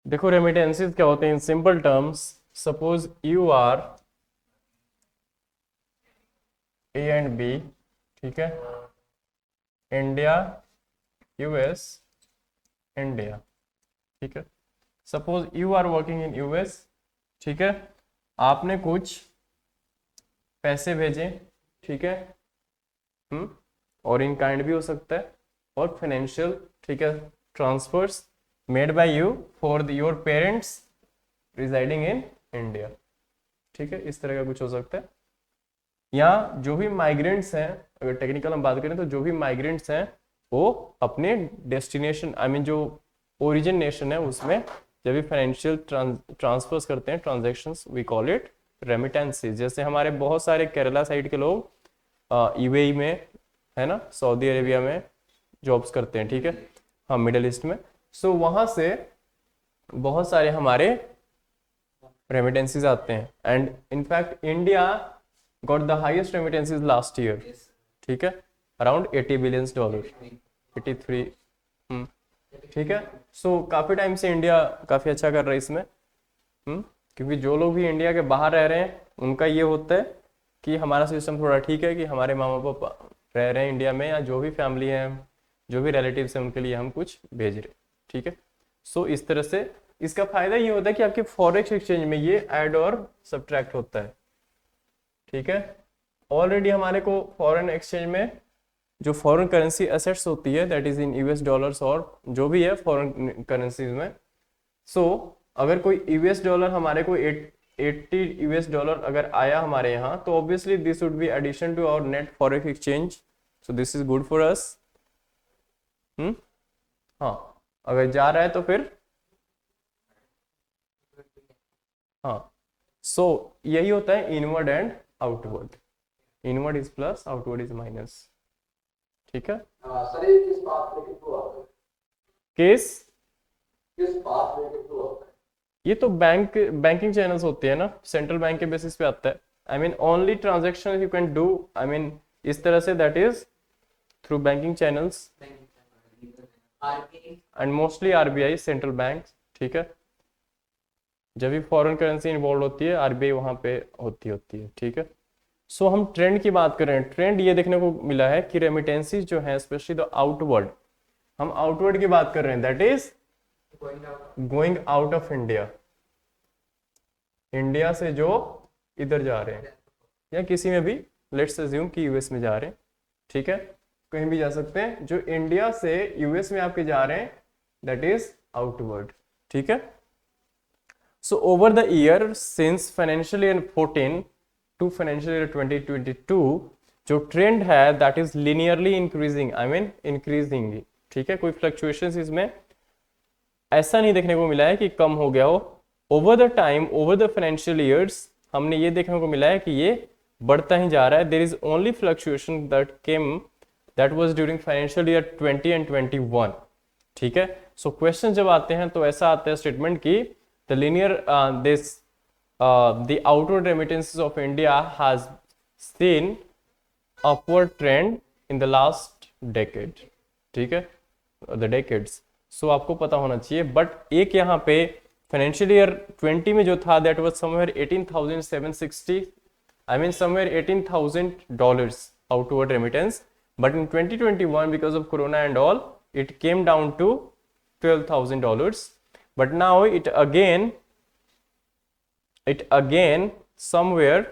देखो रेमिटेंसेस क्या होते हैं in simple terms. Suppose you are A and B, ठीक है, India US, India, ठीक है. Suppose you are working in US, ठीक है, आपने कुछ पैसे भेजे, ठीक है, और इन काइंड भी हो सकता है, और फाइनेंशियल, ठीक है, transfers made by you for your parents residing in India, ठीक है, इस तरह का कुछ हो सकता है. या जो भी माइग्रेंट्स हैं, अगर टेक्निकल हम बात करें तो जो भी माइग्रेंट्स हैं वो अपने डेस्टिनेशन, आई मीन जो ओरिजिन नेशन है उसमें जब भी फाइनेंशियल ट्रांसफर्स करते हैं, transactions, we call it remittances. जैसे हमारे बहुत सारे केरला साइड के लोग यूएई में, है ना, सऊदी अरेबिया में जॉब्स करते हैं, ठीक है, हाँ, मिडिल ईस्ट में. सो वहाँ से बहुत सारे हमारे रेमिटेंसेस आते हैं. And in fact India got the highest remittances last year, ठीक है, अराउंड $80 बिलियन, 83, ठीक है. सो काफ़ी टाइम से इंडिया काफ़ी अच्छा कर रहा है इसमें, क्योंकि जो लोग भी इंडिया के बाहर रह रहे हैं उनका ये होता है कि हमारा सिस्टम थोड़ा ठीक है कि हमारे मामा पापा रह रहे हैं इंडिया में, या जो भी फैमिली है, जो भी रिलेटिव्स हैं, उनके लिए हम कुछ भेज रहे हैं, ठीक है. सो इस तरह से इसका फायदा ये होता है कि आपके फॉरेक्स एक्सचेंज में ये ऐड और सब्ट्रैक्ट होता है, ठीक है. ऑलरेडी हमारे को फॉरेन एक्सचेंज में जो फॉरेन करेंसी एसेट्स होती है, that is in US dollars और जो भी है फॉरेन करेंसीज में. सो अगर कोई यूएस डॉलर हमारे को 80 यूएस डॉलर अगर आया हमारे यहाँ, तो obviously this would be addition to our net forex exchange. So this is good for us. हाँ, अगर जा रहा है तो फिर, हाँ. सो यही होता है inward and outward. Inward is plus, outward is minus, ठीक है. सर ये किस बात में कितना आता है? किस बात में कितना आता है? ये तो बैंकिंग चैनल्स होते हैं ना, सेंट्रल बैंक के बेसिस पे आता है. I mean only transaction you can do, I mean इस तरह से, that is through banking channels and mostly RBI, central bank, ठीक है. जब भी फॉरेन करेंसी इन्वॉल्व होती है, आरबीआई वहां पे होती है, ठीक है. सो हम ट्रेंड की बात कर रहे हैं, ट्रेंड ये देखने को मिला है कि रेमिटेंसीज जो है स्पेशली द आउटवर्ड, हम आउटवर्ड की बात कर रहे हैं, that is going out of India, India से जो इधर जा रहे हैं या किसी में भी, लेट्स अज्यूम कि यूएस में जा रहे हैं, ठीक है, कहीं भी जा सकते हैं, जो इंडिया से यूएस में आपके जा रहे हैं दैट इज आउटवर्ड, ठीक है। So over the year since financial year 14 to financial year 2022 जो ट्रेंड है that is linearly increasing, I mean increasing, ठीक है, कोई फ्लक्चुएशंस इसमें ऐसा नहीं देखने को मिला है कि कम हो गया हो। Over the time, over the financial years हमने ये देखने को मिला है कि ये बढ़ता ही जा रहा है। There is only fluctuation that was during financial year 20 and 21, ठीक है। सो क्वेश्चन जब आते हैं तो ऐसा आता है स्टेटमेंट की the linear the outward remittances of India has seen upward trend in the last decade, ठीक है, द डेकेड्स। सो आपको पता होना चाहिए, बट एक यहाँ पे फाइनेंशियल ईयर 20 में जो था that was somewhere 18,760, I mean somewhere $18,000 outward remittance, but in 2021 because of corona and all it came down to $12,000, but now it again somewhere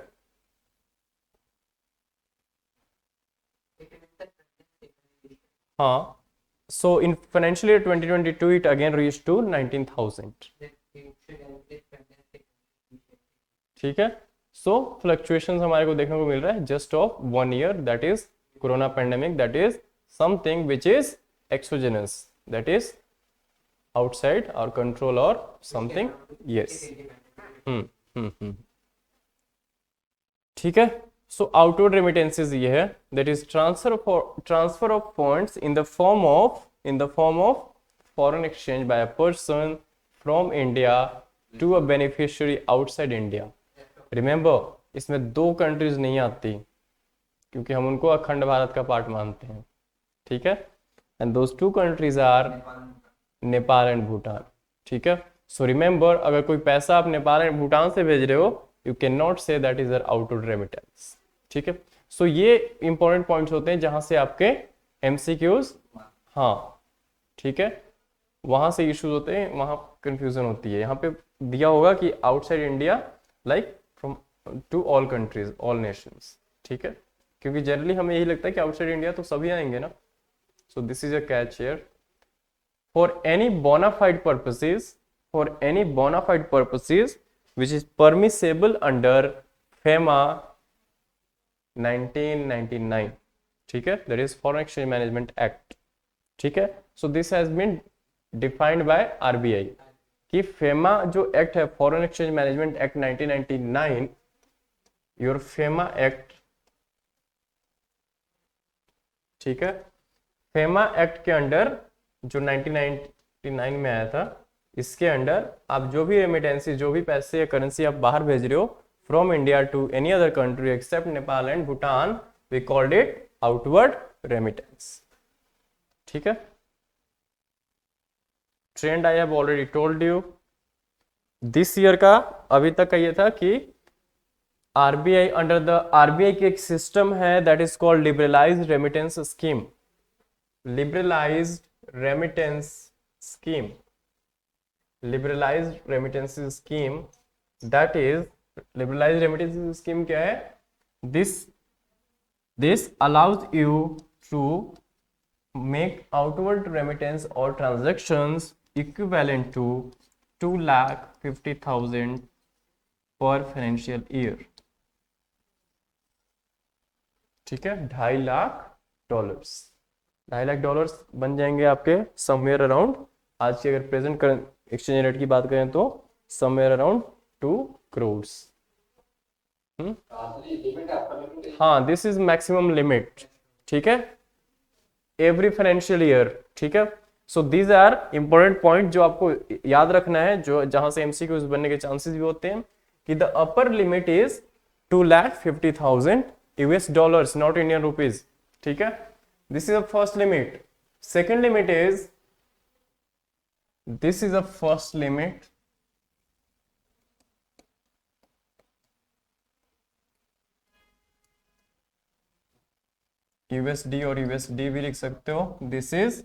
so in financial year 2022 it again reached to 19,000, ठीक है। सो fluctuations हमारे को देखने को मिल रहा है just of 1 year, that is corona pandemic, that is something which is exogenous, that is outside our control और समथिंग, यस, ठीक है। सो आउटवर्ड रेमिटेंसेस ये है that is transfer of funds in the form of foreign exchange by a person from India to a beneficiary outside India. Remember इसमें 2 countries नहीं आती क्योंकि हम उनको अखंड भारत का पार्ट मानते हैं, ठीक है, and those 2 countries are Nepal and Bhutan, ठीक है। सो रिमेंबर अगर कोई पैसा आप नेपाल एंड भूटान से भेज रहे हो you can not say that is outward remittance, ठीक है। सो ये इंपॉर्टेंट पॉइंट्स होते हैं जहां से आपके एमसीक्यूज, हाँ, ठीक है, वहां से इश्यूज होते हैं, वहां कंफ्यूजन होती है। यहाँ पे दिया होगा कि outside India like from to all countries, all nations, ठीक है, क्योंकि जनरली हमें यही लगता है कि आउटसाइड इंडिया तो सभी आएंगे ना। So this is a catch here, for any bona fide purposes which is permissible under FEMA 1999, ठीक है, that is Foreign Exchange Management Act, ठीक है। so this has been defined by RBI कि FEMA जो एक्ट है Foreign Exchange Management Act 1999, your FEMA Act, ठीक है, FEMA act के अंडर जो 1999 में आया था, इसके अंडर आप जो भी रेमिटेंसी, जो भी पैसे या करेंसी आप बाहर भेज रहे हो from India to any other country except Nepal and Bhutan, we called it outward remittance, ठीक है। Trend I have already told you this year का, अभी तक का ये था कि आरबीआई, अंडर द आरबीआई की एक सिस्टम है that is called liberalised remittance scheme, liberalised remittance scheme, liberalized remittances scheme, that is liberalized remittances scheme क्या है, this allows you to make outward remittance or transactions equivalent to 2,50,000 per financial year, ठीक है, $2,50,000 बन जाएंगे आपके somewhere around, आज की अगर प्रेजेंट करंट एक्सचेंज रेट की बात करें तो समवेयर अराउंड 2 crores। हाँ, दिस इज मैक्सिमम लिमिट, ठीक है, एवरी फाइनेंशियल ईयर, ठीक है। So these are important point जो आपको याद रखना है, जो जहां से एमसीक्यूज बनने के चांसेस भी होते हैं, कि the upper limit is 2,50,000 US dollars, not Indian rupees, ठीक है, this is the first limit. Second limit is, this is a first limit, USD और USD भी लिख सकते हो. This is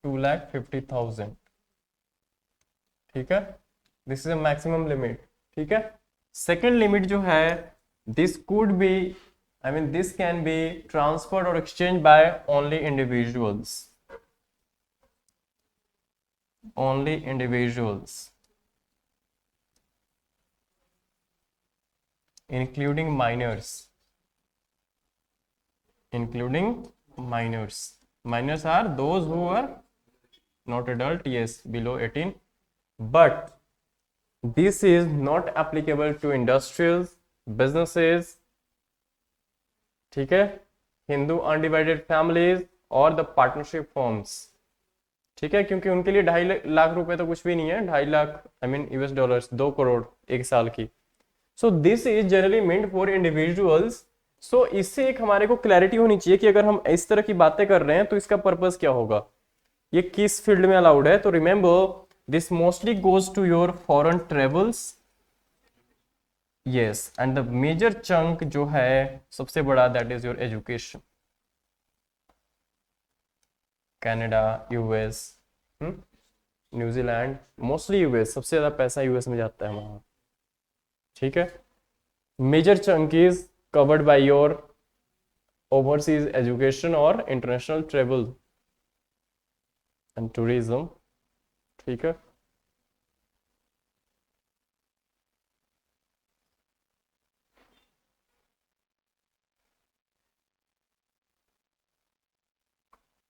2,50,000. ठीक है, this is a maximum limit. ठीक है, सेकेंड लिमिट जो है, this could be, I mean this can be transferred और exchange by only individuals. Only individuals including minors. Minors are those who are not adult, yes, below 18. But this is not applicable to industrials, businesses, ठीक है, Hindu undivided families और the partnership forms. ठीक है, क्योंकि उनके लिए 2.5 लाख रुपए तो कुछ भी नहीं है. 2.5 lakh I mean US dollars, 2 crore एक साल की. So this is generally meant for individuals. So इससे एक हमारे को क्लैरिटी होनी चाहिए कि अगर हम इस तरह की बातें कर रहे हैं तो इसका पर्पस क्या होगा, ये किस फील्ड में अलाउड है. तो remember, this mostly goes to your foreign travels. Yes, and the major chunk जो है सबसे बड़ा, that is your education. Canada, US, New Zealand, mostly US, सबसे ज्यादा पैसा US में जाता है वहां. ठीक है, major chunk is covered by your overseas education और इंटरनेशनल ट्रेवल एंड टूरिज्म. ठीक है,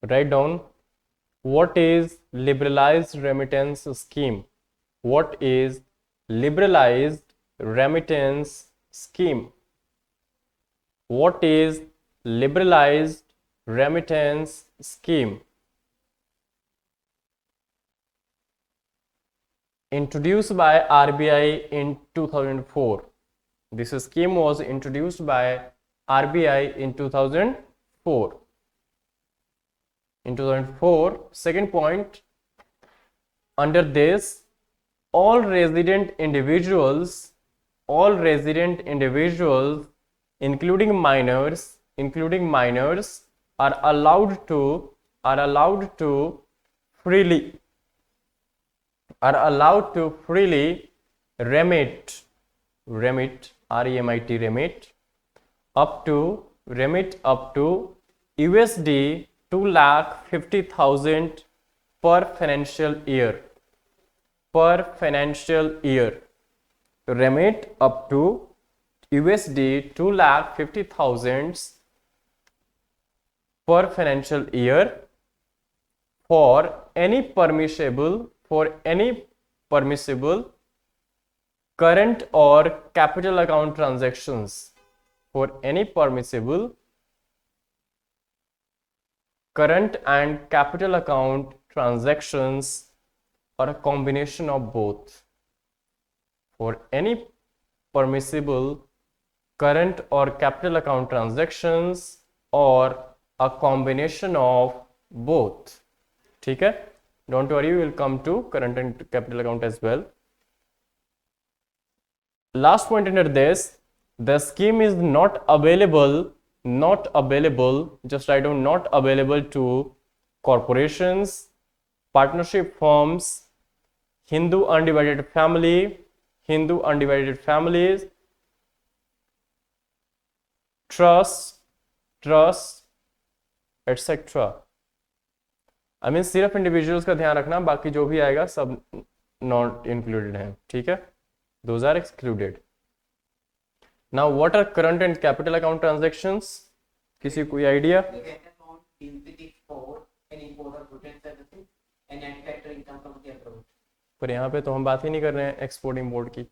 write down what is liberalized remittance scheme. What is liberalized remittance scheme? What is liberalized remittance scheme? Introduced by RBI in 2004. This scheme was introduced by RBI in 2004. In 2004, second point, under this, all resident individuals, including minors, are allowed to freely remit, REMIT, remit up to USD 2,50,000 per financial year. Remit up to USD 2,50,000 per financial year for any permissible current or capital account transactions. For any permissible current and capital account transactions, or a combination of both. For any permissible current or capital account transactions, or a combination of both. ठीक है, don't worry, we will come to current and capital account as well. Last point under this, the scheme is not available, just write down, not available to corporations, partnership firms, Hindu undivided families, trusts, etc. I mean सिर्फ individuals का ध्यान रखना, बाकी जो भी आएगा सब not included है. ठीक है, those are excluded. Now what are current and capital account transactions? किसी कोई idea? Current account deals with export and import of goods and services and net factor income from the abroad. पर यहाँ पे तो हम बात ही नहीं कर रहे हैं एक्सपोर्ट इंपोर्ट की.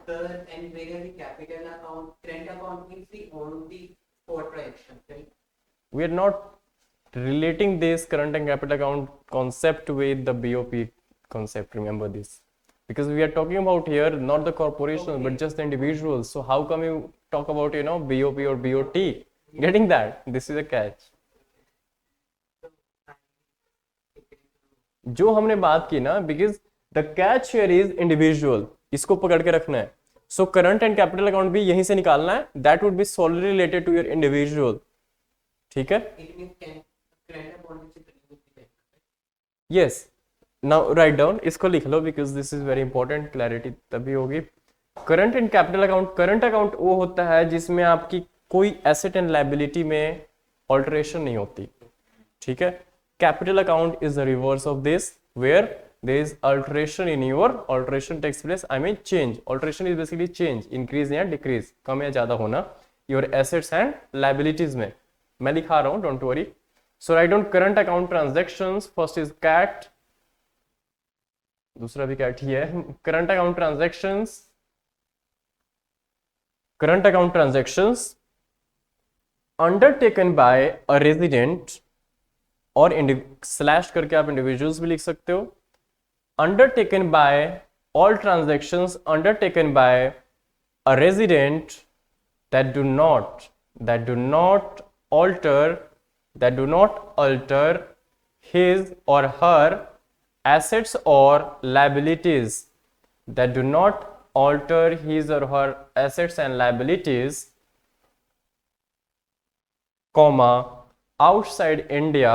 Sir, and where the capital account, current account means the only export transaction, right? We are not relating this current and capital account concept with the BOP concept, remember this, because we are talking about here not the corporations but just the individuals. So how come you talk about BOP or BOT? Getting that? This is a catch. जो हमने बात की ना, because the catch here is individual, इसको पकड़ के रखना है. So current and capital account भी यहीं से निकालना है, that would be solely related to your individual, ठीक है। It means current account which is linked with the bank. Yes, now write down, इसको लिख लो because this is very important, clarity तभी होगी। Current and capital account, current account वो होता है जिसमें आपकी कोई एसेट एंड लायबिलिटी में ऑल्टरेशन नहीं होती, ठीक है। Capital account is the reverse of this, where there is alteration in your, alteration takes place, I mean change, alteration is basically change, increase या डिक्रीज, कम या ज्यादा होना योर एसेट्स एंड लायबिलिटीज में। मैं लिखा रहा हूं, don't worry. So write down current account transactions, first is CAT, दूसरा भी कैट ही है। Current account transactions, current account transactions undertaken by a resident और स्लैश करके आप इंडिविजुअल्स भी लिख सकते हो, undertaken by all transactions undertaken by a resident that do not alter his or her assets or liabilities, that do not alter his or her assets and liabilities, comma, outside India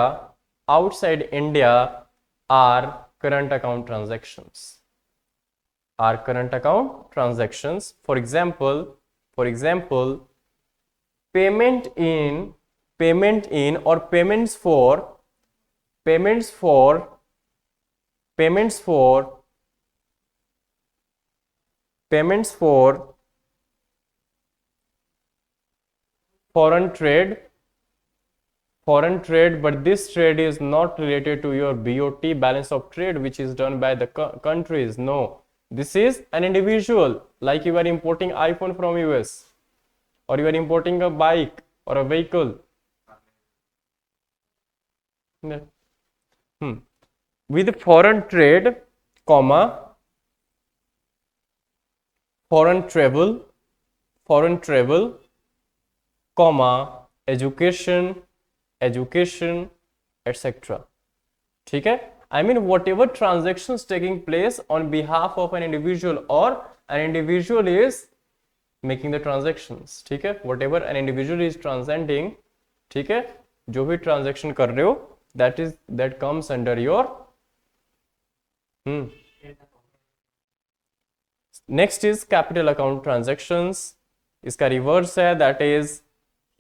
are current account transactions, are current account transactions. For example, payment in or payments for foreign trade, but this trade is not related to your BOT, balance of trade, which is done by the countries. No, this is an individual, like you are importing iPhone from US, or you are importing a bike or a vehicle. With foreign trade, comma, foreign travel, comma, education, etc. ठीक है, I mean whatever transactions taking place on behalf of an individual or an individual is making the transactions, ठीक है, whatever an individual is transacting, ठीक है, जो भी transaction कर रहे हो, that comes under your next is capital account transactions, इसका रिवर्स है, दैट इज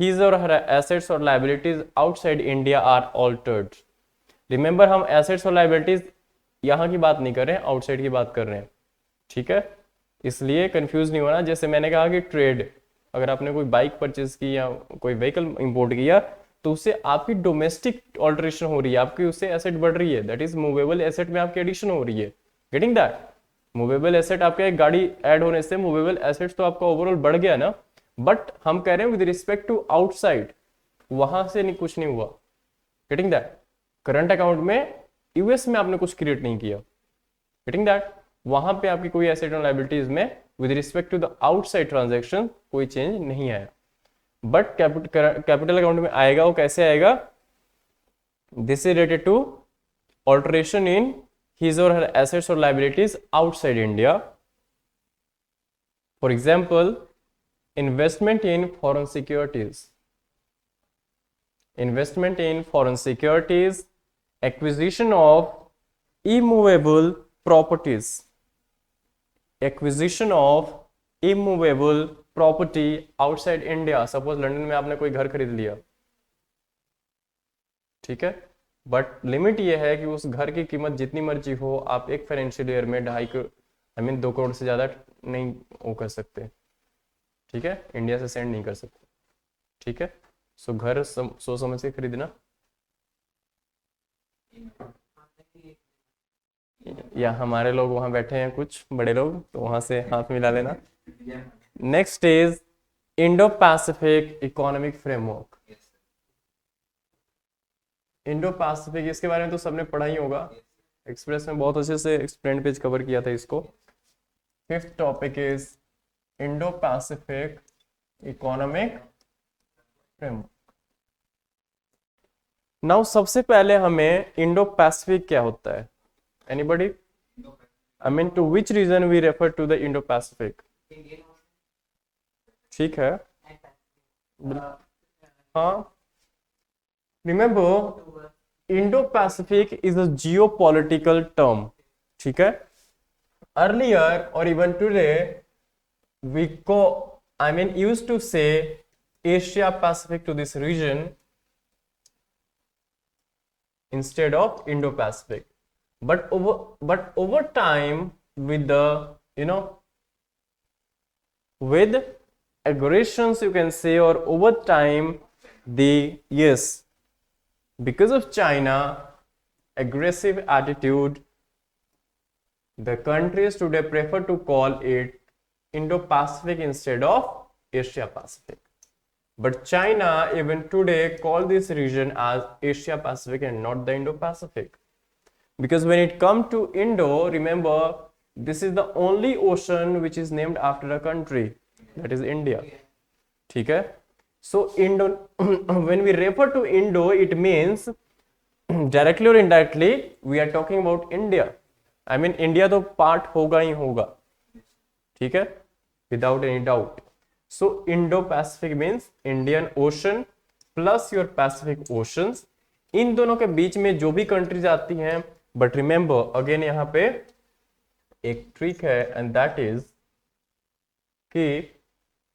हिज और हर एसेट्स और liabilities outside India are altered. Remember, हम एसेट्स और लायबिलिटीज यहाँ की बात नहीं कर रहे हैं, आउटसाइड की बात कर रहे हैं, ठीक है, इसलिए कंफ्यूज नहीं होना। जैसे मैंने कहा कि ट्रेड, अगर आपने कोई बाइक परचेज की या कोई व्हीकल इंपोर्ट किया तो उससे आपकी डोमेस्टिक ऑल्टरेशन हो रही है, आपकी उससे एसेट बढ़ रही है, दैट इज मूवेबल एसेट में आपकी एडिशन हो रही है। गेटिंग दैट, मूवेबल एसेट, आपका एक गाड़ी ऐड होने से मूवेबल एसेट तो आपका ओवरऑल बढ़ गया ना, बट हम कह रहे हैं विद रिस्पेक्ट टू आउटसाइड, वहां से नहीं, कुछ नहीं हुआ। गेटिंग दैट, करंट अकाउंट में यूएस में आपने कुछ क्रिएट नहीं किया। गेटिंग दैट, वहां पे आपकी कोई एसेट और लायबिलिटीज में with respect to the outside transaction कोई चेंज नहीं आया, बट कैपिटल अकाउंट में आएगा। वो कैसे आएगा? This is related to alteration in his or her assets or liabilities outside India. For example, investment in foreign securities, acquisition of immovable properties, outside India. Suppose London में आपने कोई घर खरीद लिया, ठीक है, बट लिमिट ये है कि उस घर की कीमत जितनी मर्जी हो, आप एक फाइनेंशियल ईयर में 2 करोड़ से ज़्यादा नहीं वो कर सकते, ठीक है, इंडिया से सेंड नहीं कर सकते, ठीक है। सो घर सोच समझ के खरीदना, या हमारे लोग वहाँ बैठे हैं कुछ बड़े लोग, तो वहाँ से हाथ मिला लेना। Next is Indo Pacific economic framework. Indo Pacific, इसके बारे में तो सबने पढ़ा ही होगा, एक्सप्रेस में बहुत अच्छे से एक्सप्लेन पेज कवर किया था इसको। Fifth topic is Indo Pacific economic framework. Now सबसे पहले हमें इंडो पैसिफिक क्या होता है, anybody? I mean to which region we refer to the Indo-Pacific? Indian Ocean ठीक है, and Pacific. हाँ. Remember, To, Indo-Pacific is a geopolitical term. ठीक है. Earlier or even today, used to say Asia Pacific to this region instead of Indo-Pacific. But over time, with the with aggressions, you can say, or over time, because of China aggressive attitude, the countries today prefer to call it Indo-Pacific instead of Asia Pacific. But China even today call this region as Asia Pacific and not the Indo-Pacific. Because when it comes to Indo, remember, this is the only ocean which is named after a country, that is India. ठीक है. So Indo, when we refer to Indo, it means directly or indirectly we are talking about India. I mean India तो part होगा ही होगा, ठीक है, without any doubt. So Indo-Pacific means Indian Ocean plus your Pacific Oceans. इन दोनों के बीच में जो भी कंट्रीज आती हैं, बट रिमेंबर अगेन यहाँ पे एक ट्रिक है, एंड दैट इज कि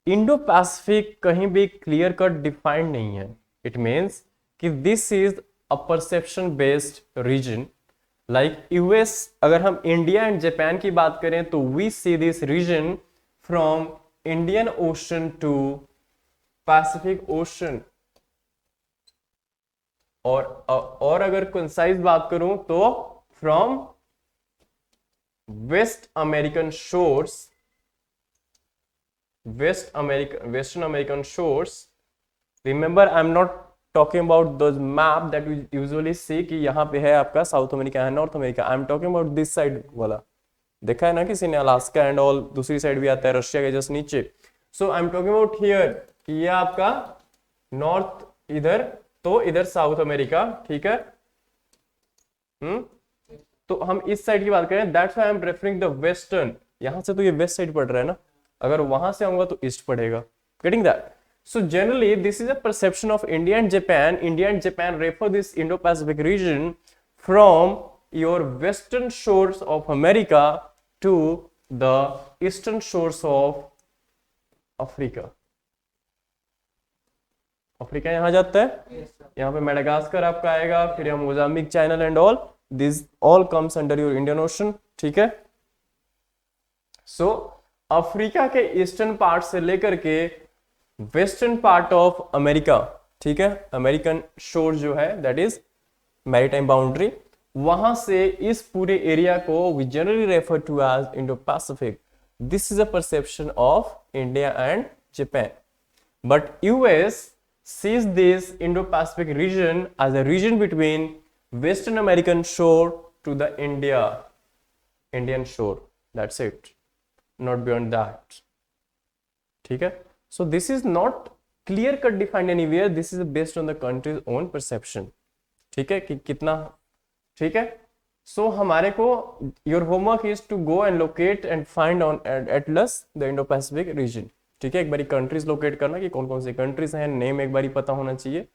इंडो पैसिफिक कहीं भी क्लियर कट डिफाइंड नहीं है. इट मीन्स कि this is a perception based region. Like US, अगर हम इंडिया एंड जापान की बात करें तो we see this region from Indian ocean to Pacific ocean. और अगर कंसाइज बात करूं तो from western American shores. Remember, I am not talking about those map that we usually see कि यहाँ पे है आपका साउथ अमेरिका है, north America. I am talking about this side वाला. देखा है ना किसी ने, अलास्का एंड ऑल. दूसरी साइड भी आता है रशिया के जस्ट नीचे. So I am talking about here कि ये आपका नॉर्थ इधर, तो इधर साउथ अमेरिका. ठीक है. तो हम इस साइड की बात करें, that's why I am referring the western. यहां से तो ये वेस्ट साइड पड़ रहा है ना, अगर वहां से आऊंगा तो ईस्ट पड़ेगा. Getting that? So generally this is a perception of India and Japan. India and Japan refer this Indo-Pacific region from your western shores of America to the eastern shores of Africa. Africa यहाँ जाता है, यहाँ पे Madagascar आपका आएगा, फिर यहाँ Mozambique, China and all. This all comes under your Indian ocean. ठीक है. सो अफ्रीका के ईस्टर्न पार्ट से लेकर के वेस्टर्न पार्ट ऑफ अमेरिका, ठीक है, अमेरिकन शोर जो है दैट इज मैरीटाइम बाउंड्री, वहां से इस पूरे एरिया को we generally refer to as Indo Pacific. This is a perception of India and Japan. But US sees this Indo-Pacific region as a region between Western American shore to the Indian shore. That's it. Not beyond that. ठीक है. So this is not clear cut defined anywhere. This is based on the country's own perception. ठीक है कि कितना. ठीक है. So हमारे को your homework is to go and locate and find on atlas the Indo-Pacific region. ठीक है. एक बारी कंट्रीज लोकेट करना कि कौन कौन सी कंट्रीज हैं, नेम एक बारी पता होना चाहिए.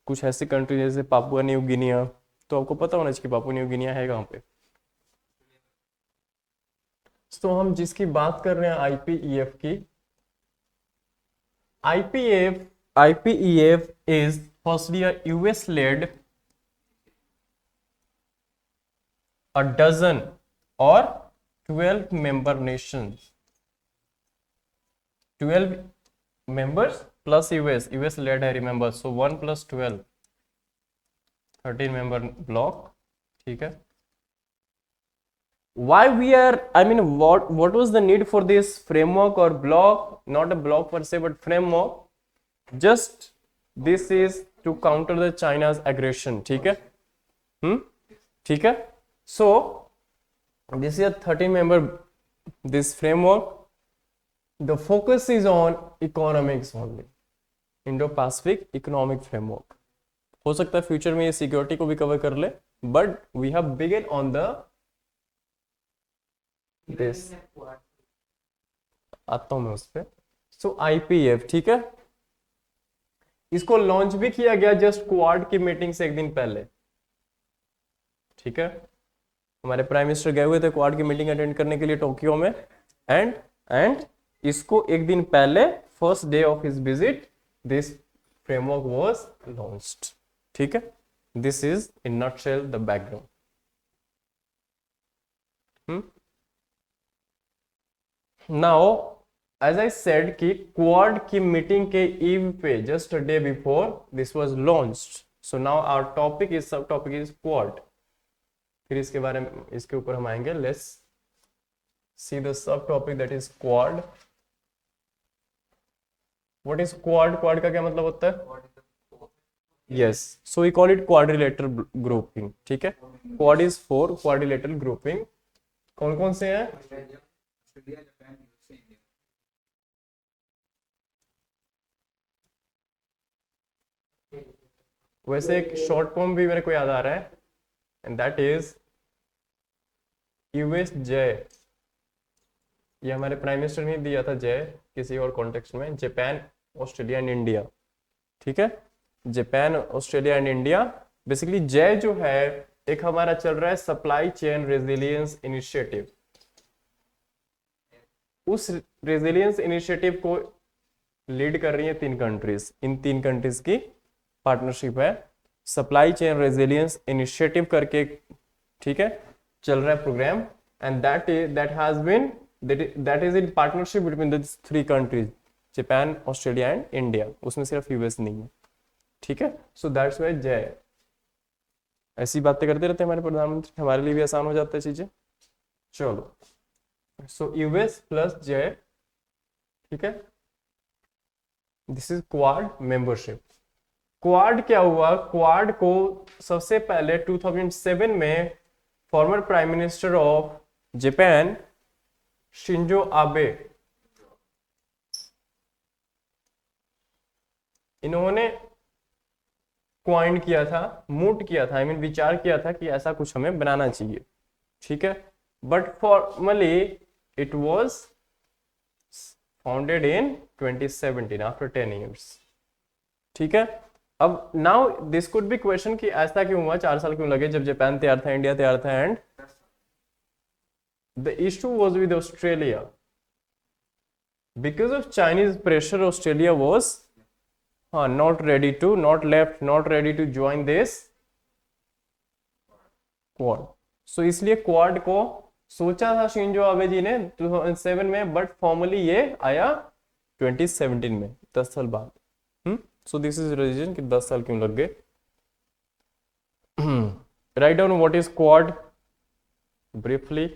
कुछ ऐसी कंट्री जैसे पापुआ न्यू गिनिया, तो आपको पता होना चाहिए कि पापुआ न्यू गिनिया है कहाँ पे. तो हम जिसकी बात कर रहे हैं आईपीईएफ की, IPEF is firstly a US led a dozen or 12 member nations. 12 members plus US led है, remember, so 1 plus 12 13 member block. ठीक है. Why we are, I mean, what was the need for this framework or block? Not a block per se, but framework. Just this is to counter the China's aggression. ठीक है. ठीक है. So this is a 13 member this framework. The focus is on economics only. Indo-Pacific economic framework. हो सकता है future में ये security को भी कवर कर ले, but we have begun on the this. आता हूं मैं उस पर। सो IPF, ठीक है, इसको लॉन्च भी किया गया जस्ट क्वाड की मीटिंग से एक दिन पहले, ठीक है। हमारे प्राइम मिनिस्टर गए हुए थे क्वाड की मीटिंग अटेंड करने के लिए टोक्यो में, एंड इसको एक दिन पहले first day of his visit this framework was launched, ठीक है। This is in nutshell the background. Now as I said कि क्वाड की मीटिंग के ईव पे just a day before this was launched. So now our topic is, sub topic is quad. फिर इसके बारे में, इसके ऊपर हम आएंगे। Let's see the sub topic that is quad. What is quad? Quad का क्या मतलब होता है? Yes, so we call it quadrilateral grouping, ठीक है। Quad is 4 quadrilateral grouping. कौन कौन से हैं? Australia, Japan, USA, India. वैसे एक शॉर्ट फॉर्म भी मेरे को याद आ रहा है, एंड दैट इज यूएस जय। ये हमारे प्राइम मिनिस्टर ने दिया था जय किसी और कॉन्टेक्स्ट में। जापान, ऑस्ट्रेलिया एंड इंडिया, ठीक है। Japan, Australia and India. Basically जय जो है एक हमारा चल रहा है सप्लाई चेन रेजिलियंस इनिशिएटिव। उस रेजिलियंस इनिशिएटिव को लीड कर रही है 3 कंट्रीज। इन 3 कंट्रीज की पार्टनरशिप है, सप्लाई चेन रेजिलियंस इनिशिएटिव करके, ठीक है, चल रहा है program. And that has been that is in partnership between the 3 countries, Japan, Australia and India. उसमें सिर्फ यूएस नहीं है, ठीक है। सो दैट्स वाई जय। ऐसी बातें करते रहते हैं हमारे प्रधानमंत्री, हमारे लिए भी आसान हो जाता है चीजें। चलो, सो यूएस प्लस जय, ठीक है। This is quad membership. Quad क्या हुआ? क्वाड को सबसे पहले 2007 में farmer prime minister of Japan Shinzo Abe, इन्होंने क्वाइन किया था, मूट किया था, आई मीन विचार किया था कि ऐसा कुछ हमें बनाना चाहिए, ठीक है। But formally it was founded in 2017 after 10 years, ठीक है। अब now this could B question कि ऐसा क्यों हुआ, 4 साल क्यों लगे जब जापान तैयार था, इंडिया तैयार था, and the issue was with Australia. Because of Chinese pressure Australia was not ready to join this quad. So इसलिए क्वाड को सोचा था शिंजो आबे जी ने 2007 में, बट फॉर्मली ये आया 2017 में, 10 साल बाद। सो दिस इज रीजन कि 10 साल क्यों लग गए। Write down what is Quad briefly.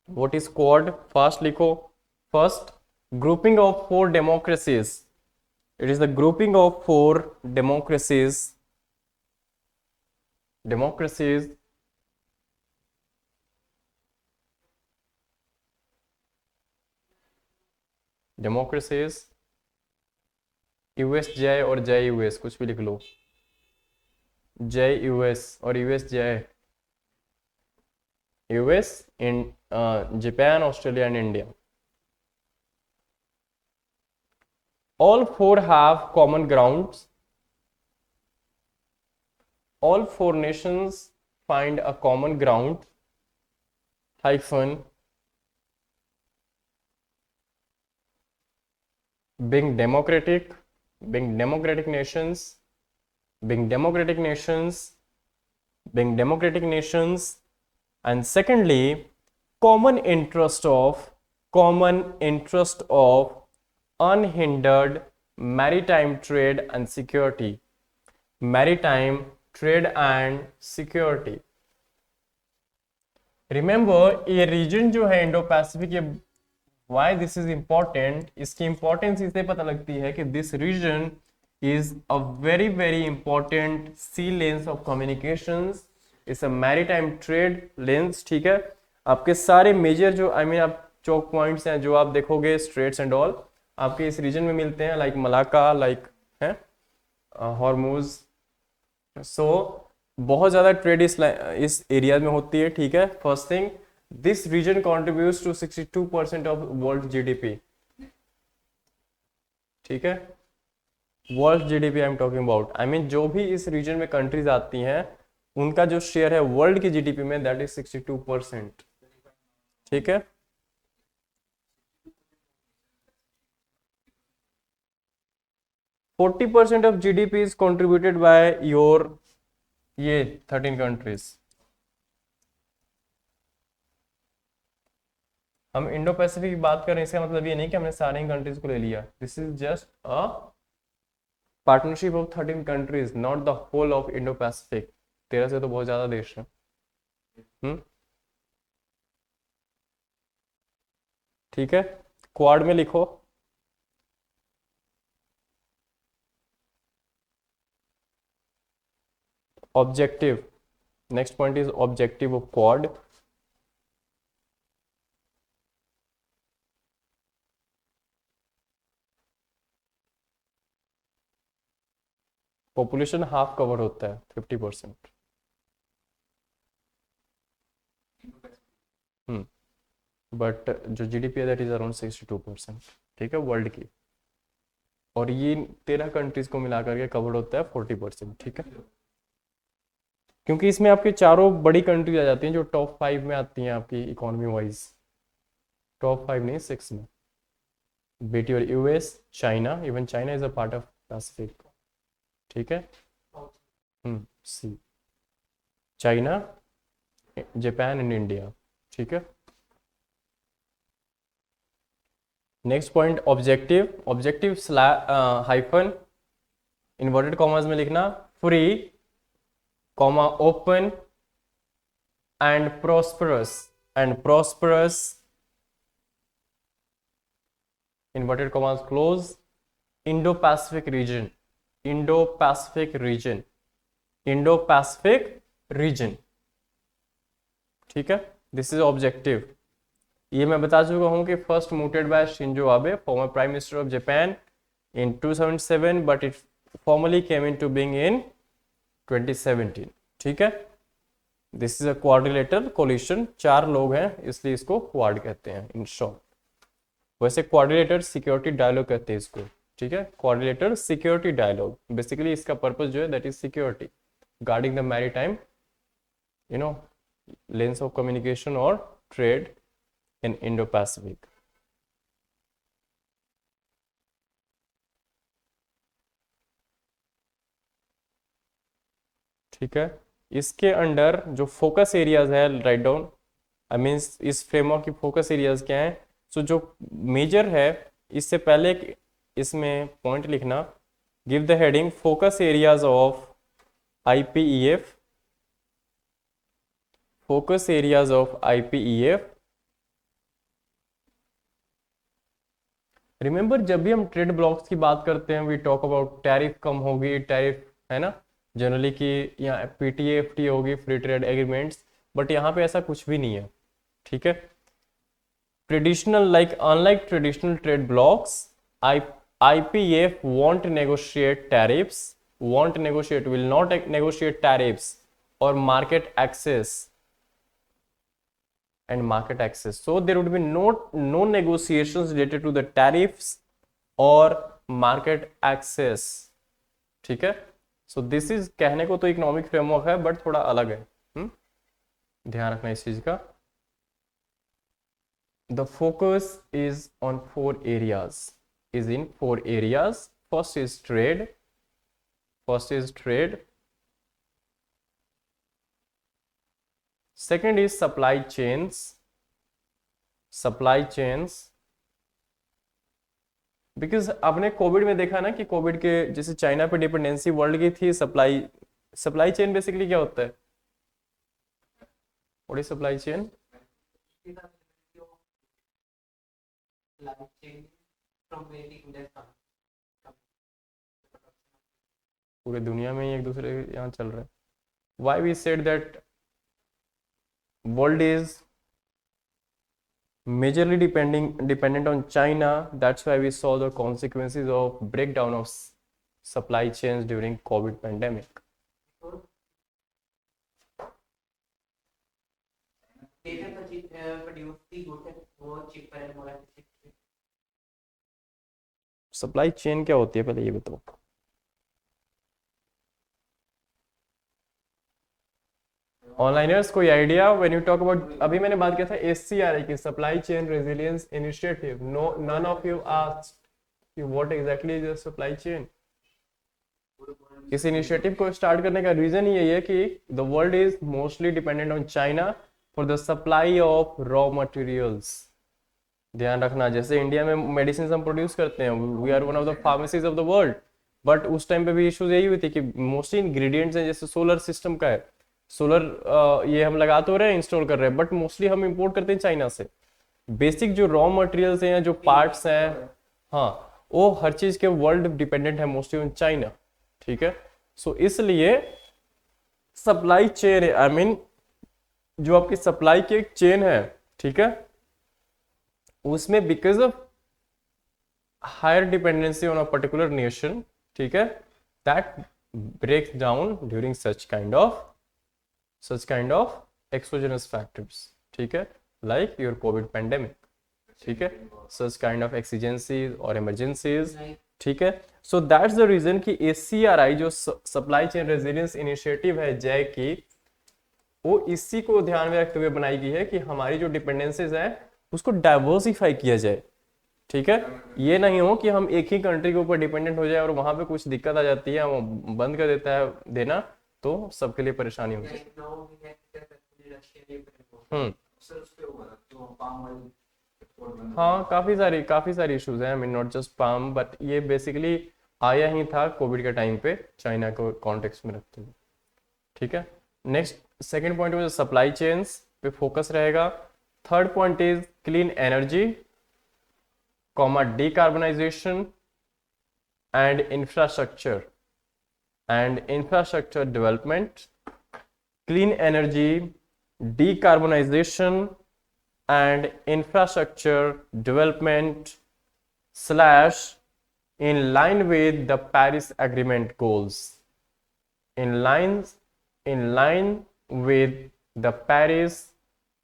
What is Quad? Fast लिखो। First, grouping of 4 democracies. It is the grouping of 4 democracies. US जय और जय यूएस, कुछ भी लिख लो। जय यूएस और यूएस जय। US in Japan, Australia and India. All 4 have common grounds. All 4 nations find a common ground, hyphen, being democratic nations, and secondly, common interest of unhindered maritime trade and security. Remember, ये reason जो है Indo Pacific, ये why this is important, इसकी importance इससे पता लगती है कि this region is a very very important sea lanes of communications, is a maritime trade lanes, ठीक है। आपके सारे मेजर जो आप चौक पॉइंट्स हैं जो आप देखोगे, स्ट्रेट्स एंड ऑल आपके इस रीजन में मिलते हैं, लाइक मलाका, लाइक है हॉर्मुज। सो बहुत ज़्यादा ट्रेड इस एरिया में होती है, ठीक है। First thing, this region contributes to 62% of world GDP. ठीक है, world GDP I am talking about, I mean जो भी इस रीजन में कंट्रीज आती हैं उनका जो शेयर है वर्ल्ड की जीडीपी में दैट इज 62%. ठीक है, %40 of GDP is contributed by your ये 13 कंट्रीज. हम इंडो पैसिफिक की बात कर रहे हैं, इसका मतलब ये नहीं कि हमने सारे कंट्रीज को ले लिया. This is just a partnership of 13 countries, not the whole of Indo Pacific. 13 से तो बहुत ज्यादा देश है. ठीक है, क्वाड में लिखो objective. Next point is objective of quad. Population half cover होता है 50%. बट जो जीडीपी है दैट इज अराउंड 62%. ठीक है, वर्ल्ड की. और ये 13 कंट्रीज को मिला करके कवर होता है 40%. ठीक है, क्योंकि इसमें आपके चारों बड़ी कंट्रीज आ जाती हैं जो टॉप 5 में आती हैं आपकी इकोनॉमी वाइज. टॉप 5 नहीं, 6 में. बेटी और US, China, even China is a part of Pacific. ठीक है, सी, चाइना, जापान एंड इंडिया. ठीक है, next point objective. Objective hyphen inverted commas में लिखना free comma open and prosperous inverted commas close Indo Pacific region. Indo Pacific region. ठीक है, this is objective. ये मैं बता चुका हूं कि first mooted by Shinzo Abe, former prime minister of Japan, in 2007, but it formally came into being in 2017. ठीक है, this is a quadrilateral coalition. 4 लोग हैं इसलिए इसको क्वाड कहते हैं इन शॉर्ट. वैसे क्वाड्रिलेटर सिक्योरिटी डायलॉग कहते हैं इसको. ठीक है, क्वाड्रिलेटर सिक्योरिटी डायलॉग. बेसिकली इसका पर्पस जो है that is security, guarding the maritime lanes of communication or trade in Indo-Pacific. ठीक है, इसके अंडर जो फोकस एरियाज है राइट डाउन, आई मीन्स इस फ्रेमवर्क की फोकस एरियाज क्या है. सो जो मेजर है, इससे पहले इसमें पॉइंट लिखना, give the heading focus areas of IPEF. Focus areas of IPEF. Remember जब भी हम ट्रेड ब्लॉक्स की बात करते हैं वी टॉक अबाउट टैरिफ कम होगी, टैरिफ है ना जनरली कि यहाँ PTA FTA होगी, फ्री ट्रेड एग्रीमेंट्स. बट यहाँ पे ऐसा कुछ भी नहीं है. ठीक है, traditional unlike traditional trade blocks, IPEF won't negotiate tariffs, will not negotiate tariffs or market access. So there would be no negotiations related to the tariffs or market access. ठीक है, so this is कहने को तो economic framework है but थोड़ा अलग है. ध्यान रखना इस चीज का. The focus is on 4 areas. First is trade. Second is supply chains. Because आपने कोविड में देखा ना कि कोविड के जैसे चाइना पे डिपेंडेंसी वर्ल्ड की थी. सप्लाई चेन बेसिकली क्या होता है? What is supply chain? पूरे दुनिया में ही एक दूसरे यहाँ चल रहा है. Why we said that world is majorly dependent on China. That's why we saw the consequences of breakdown of supply chains during COVID pandemic. they can produce the goods at more cheaper and more efficient. Supply chain क्या होती है पहले ये बताओ। Onliners कोई idea when you talk about, अभी मैंने बात किया था एससीआरआई की supply chain resilience initiative, no none of you asked what exactly is the supply chain. इस इनिशिएटिव को स्टार्ट करने का रीजन यही है कि the world is mostly dependent on China for the supply of raw materials. ध्यान रखना, जैसे इंडिया में मेडिसिन हम प्रोड्यूस करते हैं, we are one of the pharmacies of the world, but उस टाइम पे भी इश्यूज यही हुई थी कि मोस्टली इंग्रेडिएंट्स हैं, जैसे सोलर सिस्टम का है, सोलर ये हम लगा तो रहे हैं, इंस्टॉल कर रहे हैं, बट मोस्टली हम इंपोर्ट करते हैं चाइना से। बेसिक जो रॉ मटेरियल्स हैं, जो पार्ट्स हैं, हाँ, वो हर चीज के वर्ल्ड डिपेंडेंट है मोस्टली ऑन चाइना, ठीक है। सो इसलिए सप्लाई चेन है, आई मीन जो आपकी सप्लाई की एक चेन है, ठीक है, उसमें because of higher dependency on a particular nation, ठीक है, that breaks down during such kind of exogenous factors, ठीक है, लाइक योर कोविड पेंडेमिक, ठीक है, सच काइंड ऑफ एक्सीजेंसीज और इमरजेंसीज, ठीक है। सो दैट्स द रीजन कि एसीआरआई जो सप्लाई चेन रेजिलियंस इनिशिएटिव है जय की, वो इसी को ध्यान में रखते हुए बनाई गई है कि हमारी जो डिपेंडेंसीज है उसको डाइवर्सिफाई किया जाए, ठीक है। ये नहीं हो कि हम एक ही कंट्री के ऊपर डिपेंडेंट हो जाए और वहां पे कुछ दिक्कत आ जाती है, वो बंद कर देता है देना, तो सबके लिए परेशानी होगी। Like now we have the Russian Ukraine. Sir उस पे हुआ था जो पाम ऑयल एक्सपोर्ट बंद हाँ, काफी सारी इश्यूज हैं, आई mean not just palm, but ये बेसिकली आया ही था कोविड के टाइम पे चाइना को कॉन्टेक्स्ट में रखते हुए, ठीक है। नेक्स्ट सेकंड पॉइंट में सप्लाई चेन्स पे फोकस रहेगा। Third point is clean energy, comma decarbonisation and infrastructure development. Clean energy, decarbonization and infrastructure development slash in line with the Paris Agreement goals. In line with the Paris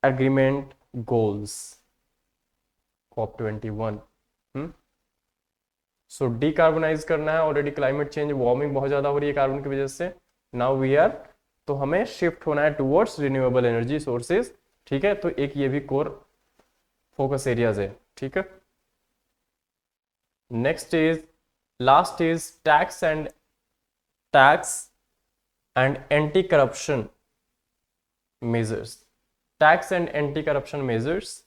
Agreement goals. COP21. So decarbonise करना है, already climate change, warming बहुत ज्यादा हो रही है carbon की वजह से, नाउ वी आर, तो हमें शिफ्ट होना है टुवर्ड्स रिन्यूएबल एनर्जी सोर्सेज, ठीक है। तो एक ये भी कोर फोकस एरियाज है, ठीक है। Next is last is tax and anti corruption measures. Tax and anti corruption measures,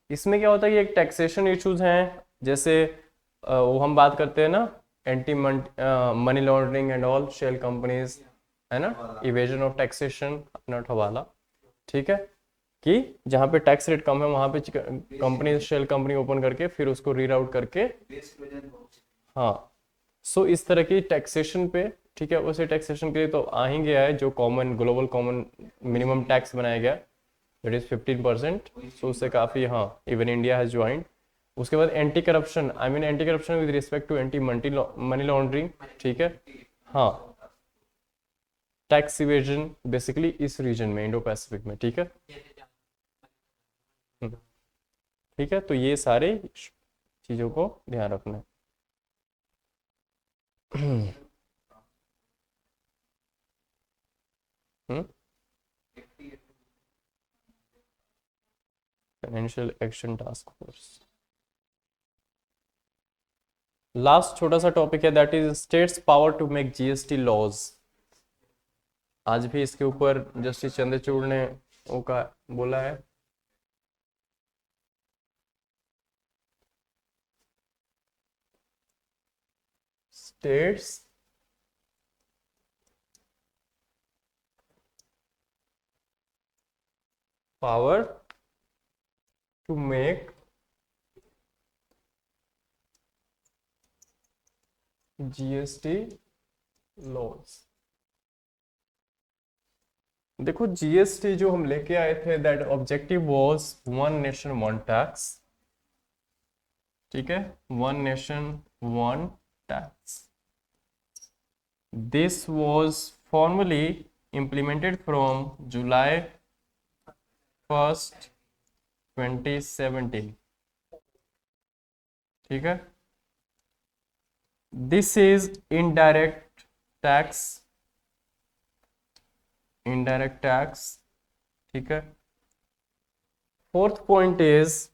इसमें क्या होता है कि एक टैक्सेशन इश्यूज हैं, जैसे वो हम बात करते हैं ना, anti money laundering and all, shell companies, है ना, इवेजन ऑफ टैक्सेशन, नॉट हवाला, ठीक है, कि जहाँ पे टैक्स रेट कम है वहां पे कंपनी शेल कंपनी ओपन करके फिर उसको रीराउट करके, हाँ। सो इस तरह की टैक्सेशन पे, ठीक है, उसे टैक्सेशन के लिए तो आ ही गया है जो common global common minimum tax बनाया गया, दैट इज 15%। सो उससे काफी, हाँ, इवन इंडिया हैज ज्वाइंड। उसके बाद anti corruption, I mean anti corruption with respect to anti money laundering, ठीक है, हाँ, टैक्स इवेजन बेसिकली इस रीजन में, इंडो पैसिफिक में, ठीक है, ठीक है। तो ये सारे चीजों को ध्यान रखना है। Financial action task force, last छोटा सा टॉपिक है, that is states power to make GST laws. आज भी इसके ऊपर जस्टिस चंद्रचूड़ ने वो का बोला है, states power to make GST laws. देखो जीएसटी जो हम लेके आए थे, that objective was one nation one tax, ठीक है, one nation one tax. This was formally implemented from July 1, 2017, ठीक है। दिस इज इनडायरेक्ट टैक्स, ठीक है। Fourth point is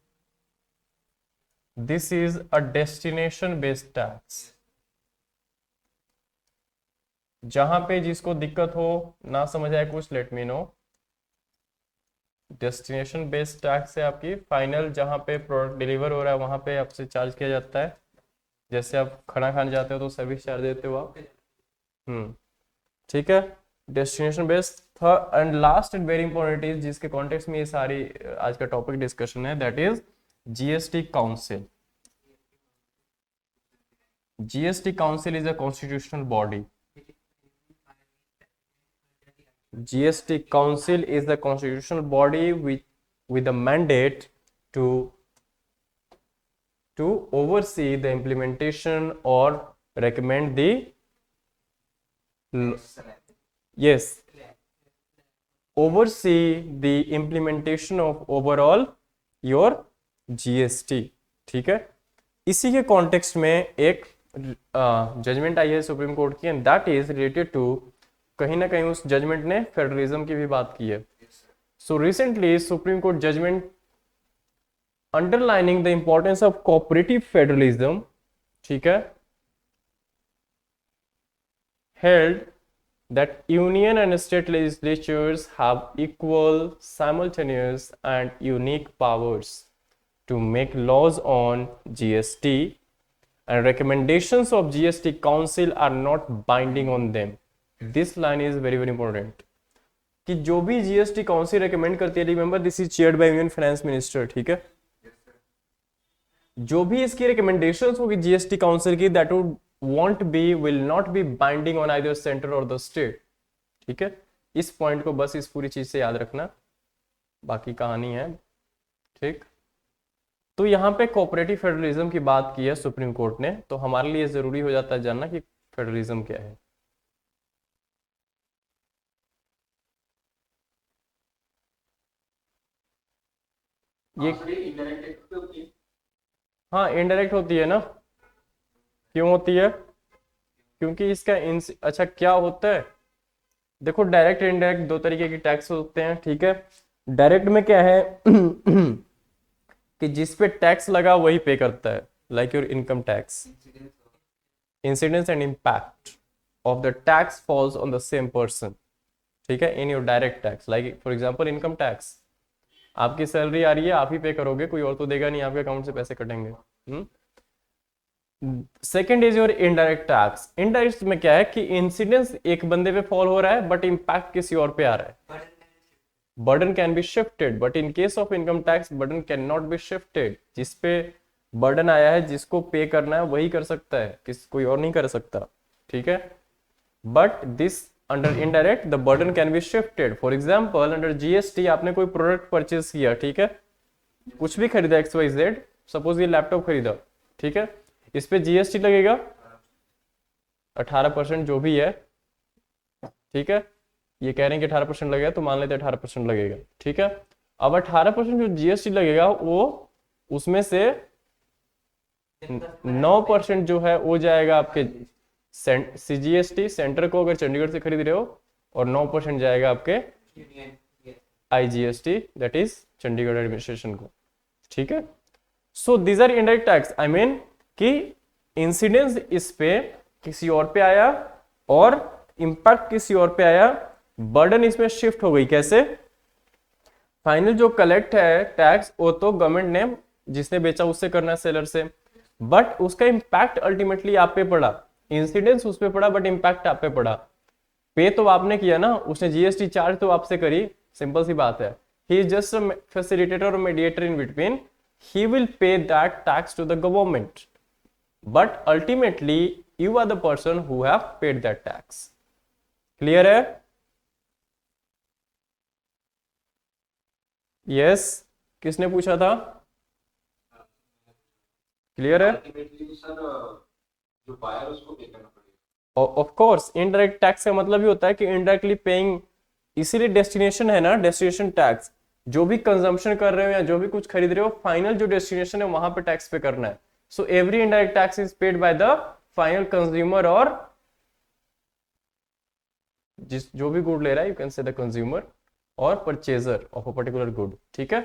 this is a destination based tax. जहां पे जिसको दिक्कत हो, ना समझ आए कुछ, let me know. Destination based tax है आपकी फाइनल, जहां पे प्रोडक्ट डिलीवर हो रहा है वहां पे आपसे चार्ज किया जाता है। जैसे आप खाना खाने जाते हो तो सर्विस चार्ज देते हो आप, ठीक है। डेस्टिनेशन बेस्ड था। And last and very important is, जिसके कॉन्टेक्स्ट में ये सारी आज का टॉपिक डिस्कशन है, that is GST council. GST council is a constitutional body. GST Council is the constitutional body with a mandate to oversee the implementation or recommend the oversee the implementation of overall your GST, ठीक है। इसी के context में एक judgement आई है Supreme Court की, and that is related to, कहीं ना कहीं उस जजमेंट ने फेडरलिज्म की भी बात की है। So recently Supreme Court judgement underlining the importance of cooperative federalism, ठीक है, held that union and state legislatures have equal, simultaneous and unique powers to make laws on GST, and recommendations of GST Council are not binding on them. This line is very very important, कि जो भी GST council recommend करती है, remember this is chaired by union finance minister, ठीक है। जो भी इसकी रिकमेंडेशंस होगी जीएसटी काउंसिल की, that will not be binding on either centre और द स्टेट, ठीक है। इस पॉइंट को बस इस पूरी चीज से याद रखना, बाकी कहानी है, ठीक। तो यहाँ पे कोऑपरेटिव फेडरलिज्म की बात की है सुप्रीम कोर्ट ने, तो हमारे लिए जरूरी हो जाता है जानना कि फेडरलिज्म क्या है। ये इनडायरेक्ट होती है। हाँ इनडायरेक्ट होती है ना, क्यों होती है? क्योंकि इसका अच्छा क्या होता है, देखो डायरेक्ट इनडायरेक्ट दो तरीके के टैक्स होते हैं, ठीक है। डायरेक्ट में क्या है कि जिस पे टैक्स लगा वही पे करता है, like your income tax. Incidence and impact of the tax falls on the same person, ठीक है, in your direct tax. Like for example income tax, आपकी सैलरी आ रही है, आप ही पे करोगे, कोई और तो देगा नहीं, आपके अकाउंट से पैसे कटेंगे। Second is your indirect tax. Indirect में क्या है कि इंसिडेंस एक बंदे पे फॉल हो रहा है बट इम्पैक्ट किसी और पे आ रहा है। Burden can be shifted, but in case of income tax burden can not be shifted. जिस पे बर्डन आया है, जिसको पे करना है वही कर सकता है, कोई और नहीं कर सकता, ठीक है। But this under indirect the burden can be shifted. For example under GST आपने कोई प्रोडक्ट परचेज किया, ठीक है, कुछ भी खरीदा XYZ, सपोज ये लैपटॉप खरीदा, ठीक है, इस पे जीएसटी लगेगा 18% जो भी है, ठीक है। ये कह रहे हैं कि 18% लगेगा, तो मान लेते हैं 18% लगेगा, ठीक है। अब 18% जो जीएसटी लगेगा वो उसमें से 9% जो है वो जाएगा आपके सीजीएसटी सेंटर को, अगर चंडीगढ़ से खरीद रहे हो, और 9% जाएगा आपके IGST, that is Chandigarh administration को, ठीक है। So these are indirect tax, I mean कि इंसिडेंस इस पे किसी और पे आया और इंपैक्ट किसी और पे आया, बर्डन इसमें शिफ्ट हो गई। कैसे? फाइनल जो कलेक्ट है टैक्स वो तो गवर्नमेंट ने, जिसने बेचा उससे करना है, सेलर से, बट उसका इंपैक्ट अल्टीमेटली आप पे पड़ा। इंसिडेंस उस पे पड़ा बट इंपैक्ट आप पे पड़ा। पे तो आपने किया ना, उसने जीएसटी चार्ज तो आपसे करी, सिंपल सी बात है। He is just a facilitator और mediator in between, he will pay that tax to the government, but ultimately you are the person who have paid that tax. Clear है? Yes, किसने पूछा था? क्लियर है? Ultimately sir जो buyer उसको पे करना पड़ेगा। ऑफ कोर्स इनडायरेक्ट टैक्स का मतलब ही होता है कि इनडायरेक्टली पेइंग, इसीलिए डेस्टिनेशन है ना, डेस्टिनेशन टैक्स, जो भी कंजम्पशन कर रहे हो या जो भी कुछ खरीद रहे हो, फाइनल जो डेस्टिनेशन है वहां पे टैक्स पे करना है. So every indirect tax is paid by the final consumer, और जिस जो भी गुड ले रहा है, you can say the consumer और purchaser of a particular good. ठीक है.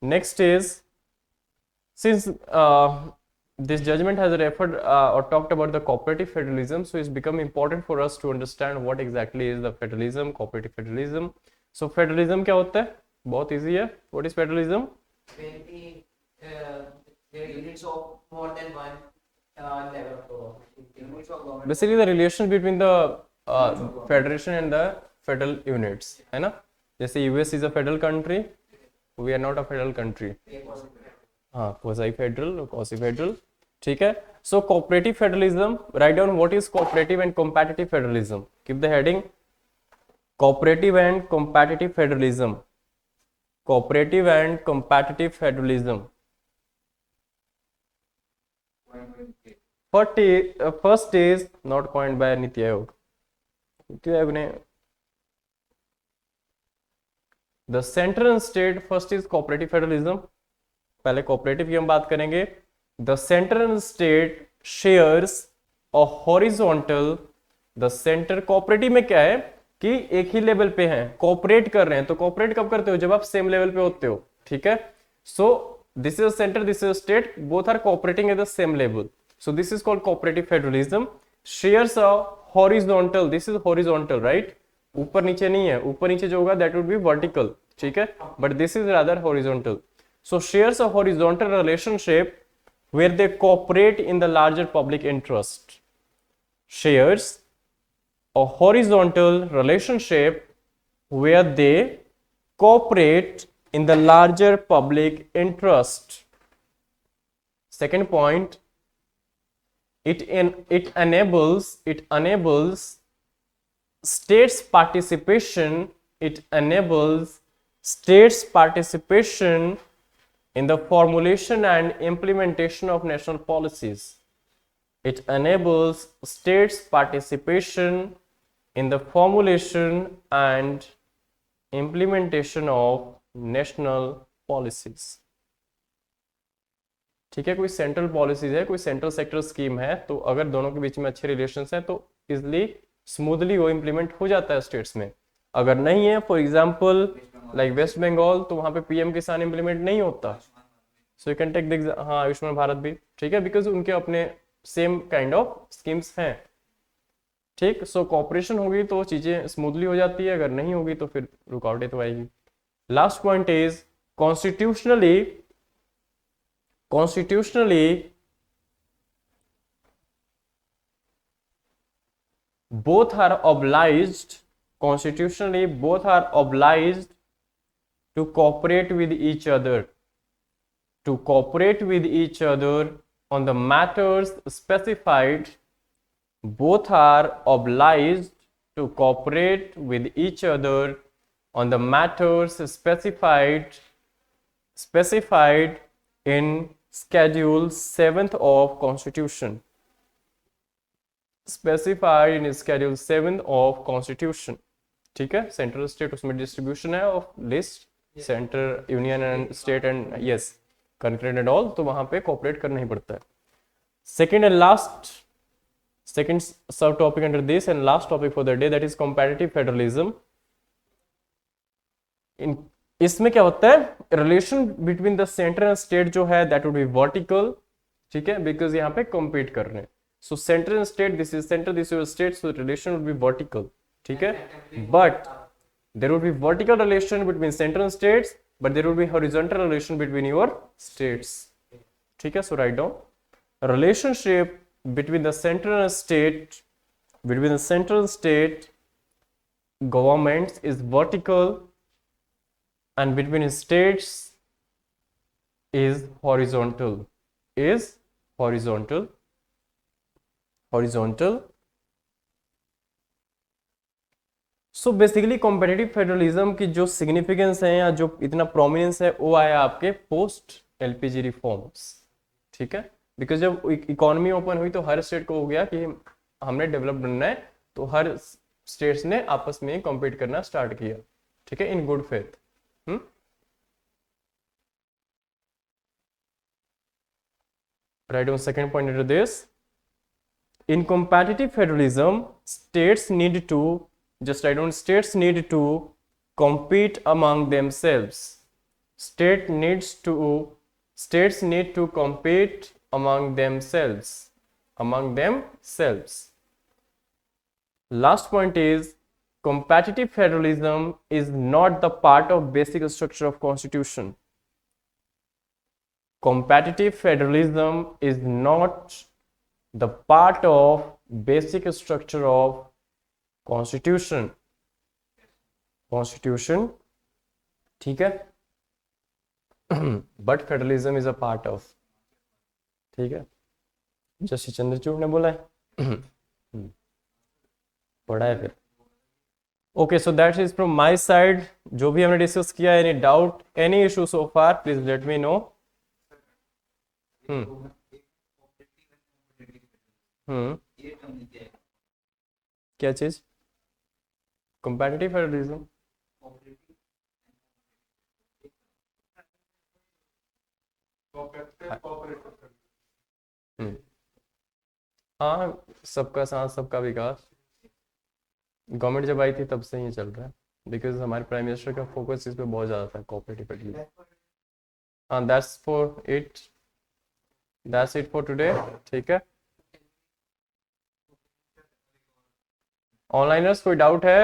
Next is, since this judgment has referred or talked about the cooperative federalism, so it's become important for us to understand what exactly is the federalism, cooperative federalism. So federalism क्या होता है? बहुत easy है. What is federalism? When the units of more than one level of government. Units of government. Basically the relation between the federation and the federal units, है ना? जैसे US is a federal country, we are not a federal country. हाँ, quasi federal और quasi federal. ठीक है. सो cooperative federalism, right down what is cooperative and competitive federalism. Keep the heading cooperative and competitive federalism. Cooperative and competitive federalism. First is not coined bye NITI Aayog. NITI Aayog ने the central and state. First is cooperative federalism. पहले cooperative की हम बात करेंगे. The centre and state shares a horizontal. The centre, cooperative में क्या है कि एक ही लेवल पे हैं, कोऑपरेट कर रहे हैं. तो कोऑपरेट कब करते हो? जब आप सेम लेवल पे होते हो. ठीक है. So this is centre, this is state, both are cooperating at the same level. So this is called cooperative federalism. Shares a horizontal, this is horizontal, right. ऊपर नीचे नहीं है. ऊपर नीचे जो होगा दैट वुड बी वर्टिकल. ठीक है. But this is rather horizontal. So shares a horizontal relationship where they cooperate in the larger public interest. Shares a horizontal relationship where they cooperate in the larger public interest. Second point, it enables states participation. It enables states participation in the formulation and implementation of national policies. It enables states participation in the formulation and implementation of national policies. ठीक है. कोई central policies है, कोई central sector scheme है, तो अगर दोनों के बीच में अच्छे रिलेशंस हैं तो इजिली स्मूथली वो इम्प्लीमेंट हो जाता है स्टेट्स में. अगर नहीं है, for example like West Bengal, तो वहां पे पीएम किसान इम्प्लीमेंट नहीं होता. So you can take the, हाँ, आयुष्मान भारत भी. ठीक है. बिकॉज उनके अपने सेम काइंड ऑफ स्कीम्स हैं. ठीक. सो कोऑपरेशन होगी तो चीजें स्मूथली हो जाती है, अगर नहीं होगी तो फिर रुकावटें तो आएगी. Last point is constitutionally both are obliged to cooperate with each other on the matters specified. Both are obliged to cooperate with each other on the matters specified in Schedule 7th of Constitution. Specified in Schedule 7th of Constitution. ठीक है. Central state उसमें distribution है of list, centre union and state and yes concurrent and all, तो वहां पे cooperate करना ही पड़ता है. सेकंड सब topic under this and last topic for the day, that is competitive federalism. इसमें क्या होता है? Relation between the centre and state जो है दैट वुड बी वर्टिकल. ठीक है. बिकॉज यहाँ पे कॉम्पीट कर रहे हैं. So center and state, this is center, this is state, so the relation would be vertical. ठीक है. But there would be vertical relation between center and states, but there would be horizontal relation between your states. ठीक है. So write down relationship between the center and state governments is vertical, and between states is horizontal. So basically competitive federalism की जो significance है या जो इतना prominence है वो आया आपके पोस्ट एलपीजी रिफॉर्म्स. ठीक है. बिकॉज जब इकोनॉमी ओपन हुई तो हर स्टेट को हो गया कि हमने डेवलप बनना है, तो हर स्टेट्स ने आपस में कॉम्पीट करना स्टार्ट किया, ठीक है, in good faith. Write down second point into this. In competitive federalism, states need to, just write down, states need to compete among themselves. States need to compete among themselves. Last point is, competitive federalism is not the part of basic structure of constitution. Competitive federalism is not the part of basic structure of constitution, ठीक है, but federalism is a part of, ठीक है, जैसे चंद्रचूड़ ने बोला है, पढ़ा है फिर। Okay, so that is from my side, जो भी हमने डिस्कस किया, any doubt, any issue so far, please let me know. क्या चीज? Competitive federalism. हाँ, सबका साथ सबका विकास, गवर्नमेंट जब आई थी तब से ही चल रहा है, बिकॉज हमारे प्राइम मिनिस्टर का फोकस इस पे बहुत ज़्यादा था, कोऑपरेटिव फेडरलिज्म। हाँ, दैट्स इट फॉर टुडे, ठीक है। ऑनलाइनर्स कोई डाउट है?